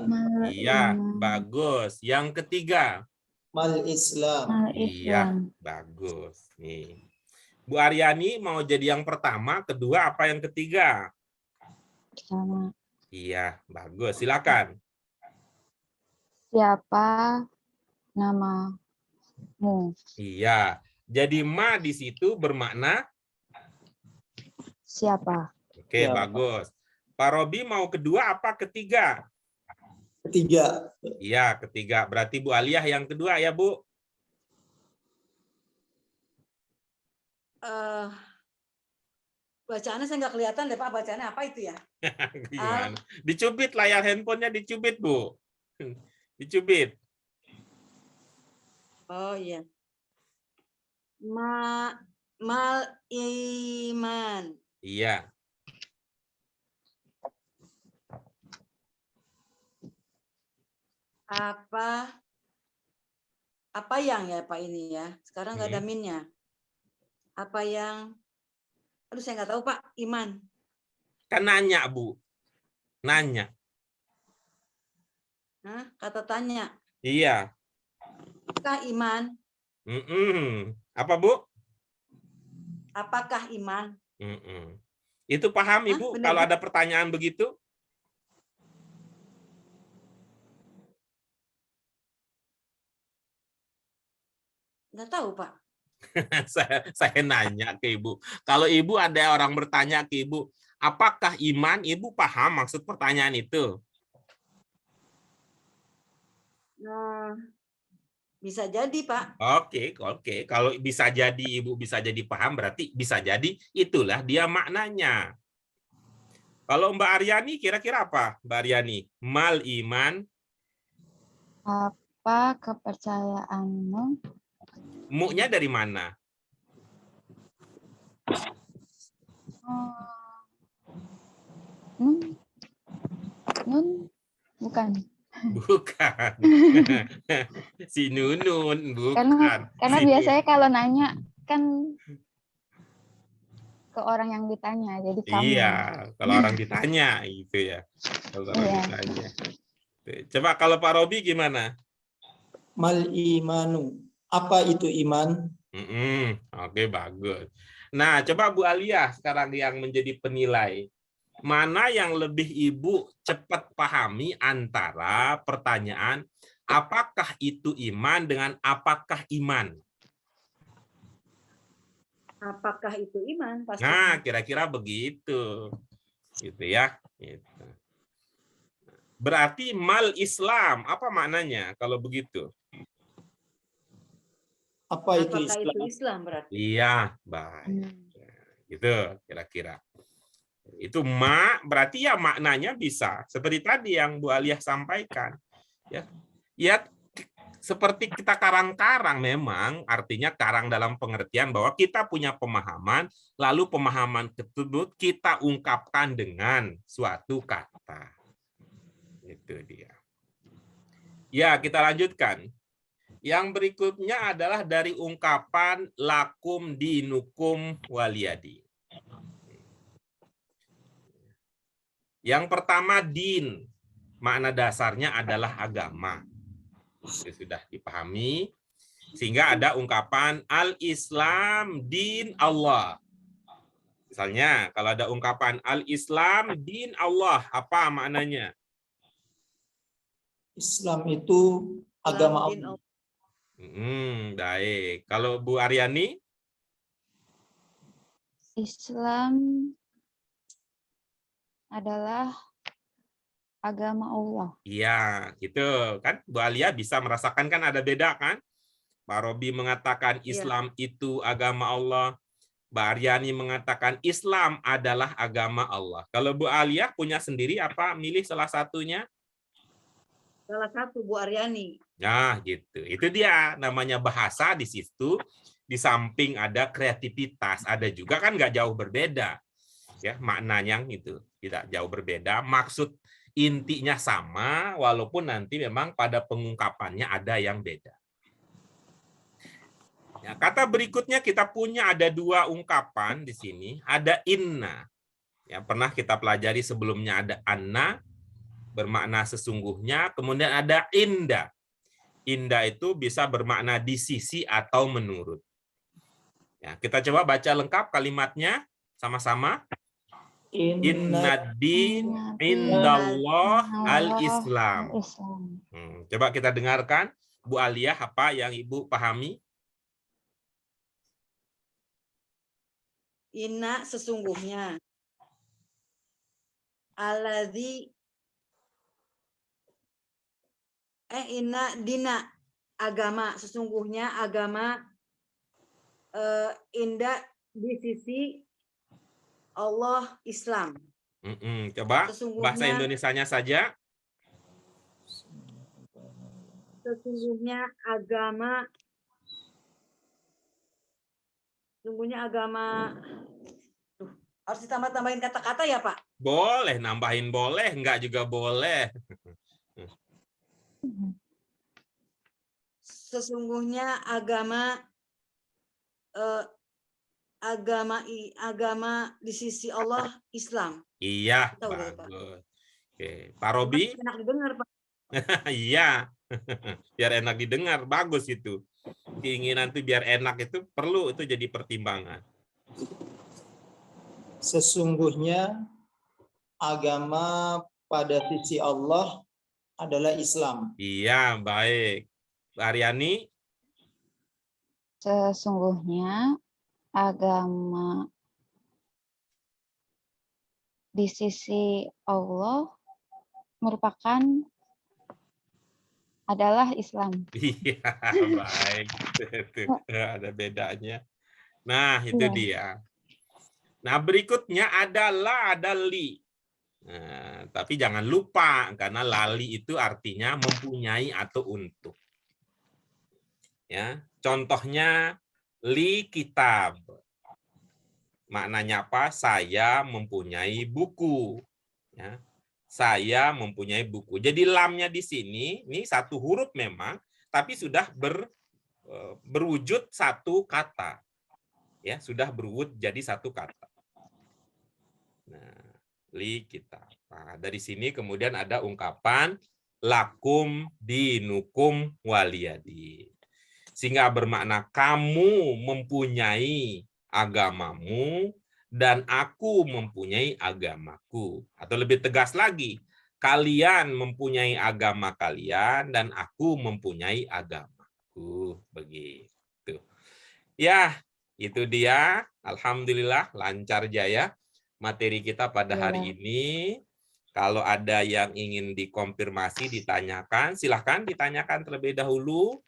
A: Iya, bagus. Yang ketiga.
B: Mal Islam.
A: Iya, bagus. Nih. Bu Aryani mau jadi yang pertama, kedua apa yang ketiga?
C: Sama.
A: Iya, bagus. Silakan.
C: Siapa namamu?
A: Iya. Jadi ma di situ bermakna
C: Siapa?
A: oke,
B: Siapa.
A: bagus. Pak Robi mau kedua apa ketiga?
B: Ketiga.
A: Iya, ketiga. Berarti Bu Aliyah yang kedua ya, Bu?
D: Bacaannya saya nggak kelihatan deh Pak, bacaannya apa itu ya?
A: Gimana? Dicubit layar handphonenya, dicubit, Bu. Dicubit.
D: Oh iya. Mal iman.
A: Iya.
D: Apa yang ya Pak ini ya? Sekarang nggak ada minnya. Apa yang? Aduh saya nggak tahu Pak. Iman.
A: Kan nanya, Bu. Nanya.
D: Hah? Kata tanya.
A: Iya.
D: Apakah iman?
A: Apa, Bu?
D: Apakah iman?
A: Itu paham, Ibu,
D: bener,
A: kalau
D: Bu?
A: ada pertanyaan begitu?
D: Nggak tahu, Pak.
A: saya nanya ke Ibu. Kalau Ibu ada orang bertanya ke Ibu, apakah iman? Ibu paham maksud pertanyaan itu?
D: Nah, bisa jadi, Pak.
A: Oke. Kalau bisa jadi Ibu bisa jadi paham, berarti bisa jadi itulah dia maknanya. Kalau Mbak Aryani kira-kira apa? Mbak Aryani, mal iman,
C: Apa kepercayaanmu?
A: mu-nya dari mana?
C: Nun? Nun? Bukan.
A: Bukan. Si Nunun, bukan.
C: Karena
A: Si
C: biasanya kalau nanya kan ke orang yang ditanya, jadi kamu.
A: Iya, kalau orang ditanya gitu ya. Kalau orang
C: Iya.
A: ditanya. Coba kalau Pak Robi gimana?
B: Mal imanu. Apa itu iman?
A: Oke, bagus. Nah, coba Bu Alia sekarang yang menjadi penilai. Mana yang lebih Ibu cepat pahami antara pertanyaan apakah itu iman dengan apakah iman?
D: Apakah itu iman? Pasti.
A: Nah, kira-kira begitu. Gitu ya. Gitu. Berarti mal Islam, apa maknanya kalau begitu?
B: Apa itu
D: Apakah
B: Islam?
D: itu Islam berarti?
A: Iya, baik. Gitu kira-kira. Itu berarti ya maknanya bisa seperti tadi yang Bu Alia sampaikan. Ya, ya seperti kita karang-karang memang artinya karang dalam pengertian bahwa kita punya pemahaman, lalu pemahaman tersebut kita ungkapkan dengan suatu kata. Itu dia. Ya, kita lanjutkan. Yang berikutnya adalah dari ungkapan lakum dinukum waliyadi. Yang pertama din, makna dasarnya adalah agama. Itu sudah dipahami. Sehingga ada ungkapan al-Islam din Allah. Misalnya kalau ada ungkapan al-Islam din Allah, apa maknanya?
B: Islam itu agama Allah.
A: Baik. Kalau Bu Aryani?
C: Islam adalah agama Allah.
A: Iya, gitu kan. Bu Alia bisa merasakan kan ada beda kan? Pak Robi mengatakan Islam itu agama Allah. Mbak Aryani mengatakan Islam adalah agama Allah. Kalau Bu Alia punya sendiri apa? Milih salah satunya?
D: Salah satu Bu Aryani.
A: Nah, gitu. Itu dia namanya bahasa di situ. Di samping ada kreativitas, ada juga kan nggak jauh berbeda. Ya, maknanya itu tidak jauh berbeda. Maksud intinya sama, walaupun nanti memang pada pengungkapannya ada yang beda. Ya, kata berikutnya kita punya ada dua ungkapan di sini. Ada inna. Ya, pernah kita pelajari sebelumnya ada anna, bermakna sesungguhnya. Kemudian ada inda. Inda itu bisa bermakna di sisi atau menurut. Ya, kita coba baca lengkap kalimatnya sama-sama. Inna din indallah al-Islam. Coba kita dengarkan. Bu Alia, apa yang Ibu pahami?
D: Inna sesungguhnya. Alladzi inna dina agama, sesungguhnya agama indah di sisi Allah Islam.
A: Coba
D: Sesungguhnya,
A: bahasa Indonesianya saja.
D: Sesungguhnya agama harus ditambah-tambahin kata-kata ya Pak?
A: Boleh, nambahin boleh, enggak juga boleh.
D: Sesungguhnya agama di sisi Allah Islam.
A: Iya,
D: Tahu,
A: bagus.
D: Pak.
A: Oke, Pak Robi?
D: Enak didengar, Pak.
A: Iya, biar enak didengar, bagus itu. Keinginan itu biar enak itu perlu itu jadi pertimbangan.
B: Sesungguhnya agama pada sisi Allah adalah Islam.
A: Iya, baik. Mbak Aryani?
C: Sesungguhnya agama di sisi Allah merupakan adalah Islam.
A: Iya, baik. Ada bedanya. Nah, itu dia. Nah, berikutnya adalah ada li. Nah, tapi jangan lupa, karena lali itu artinya mempunyai atau untuk. Ya, contohnya li kitab. Maknanya apa? Saya mempunyai buku. Ya, saya mempunyai buku. Jadi lamnya di sini, ini satu huruf memang, tapi sudah berwujud satu kata. Ya, sudah berwujud jadi satu kata. Nah, li kitab. Nah, dari sini kemudian ada ungkapan lakum dinukum waliyadi. Sehingga bermakna kamu mempunyai agamamu dan aku mempunyai agamaku. Atau lebih tegas lagi, kalian mempunyai agama kalian dan aku mempunyai agamaku. Begitu. Ya, itu dia. Alhamdulillah lancar jaya materi kita pada hari ini. Kalau ada yang ingin dikonfirmasi, ditanyakan, silahkan ditanyakan terlebih dahulu.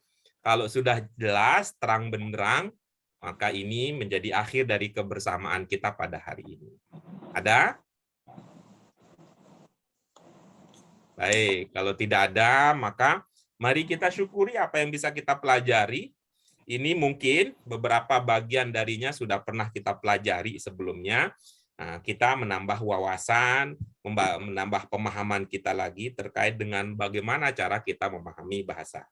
A: Kalau sudah jelas, terang benderang, maka ini menjadi akhir dari kebersamaan kita pada hari ini. Ada? Baik, kalau tidak ada, maka mari kita syukuri apa yang bisa kita pelajari. Ini mungkin beberapa bagian darinya sudah pernah kita pelajari sebelumnya. Nah, kita menambah wawasan, menambah pemahaman kita lagi terkait dengan bagaimana cara kita memahami bahasa.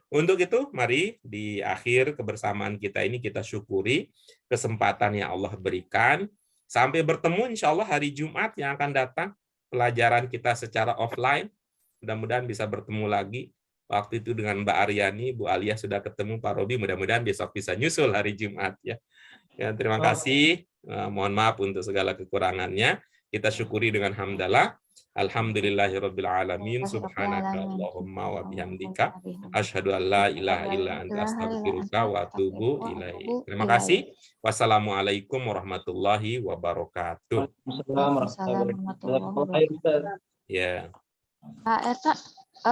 A: Untuk itu, mari di akhir kebersamaan kita ini kita syukuri kesempatan yang Allah berikan. Sampai bertemu insya Allah hari Jumat yang akan datang. Pelajaran kita secara offline. Mudah-mudahan bisa bertemu lagi. Waktu itu dengan Mbak Aryani, Bu Alia sudah ketemu, Pak Robi. Mudah-mudahan besok bisa nyusul hari Jumat. Ya, terima kasih. Mohon maaf untuk segala kekurangannya. Kita syukuri dengan hamdalah. Alhamdulillahirabbil alamin. Subhanaka Allahumma wa bihamdika asyhadu an la ilaha illa anta astaghfiruka wa atubu ilaik. Terima kasih. Wassalamualaikum warahmatullahi wabarakatuh.
B: Waalaikumsalam warahmatullahi wabarakatuh.
A: Ya.
C: Pak Eta.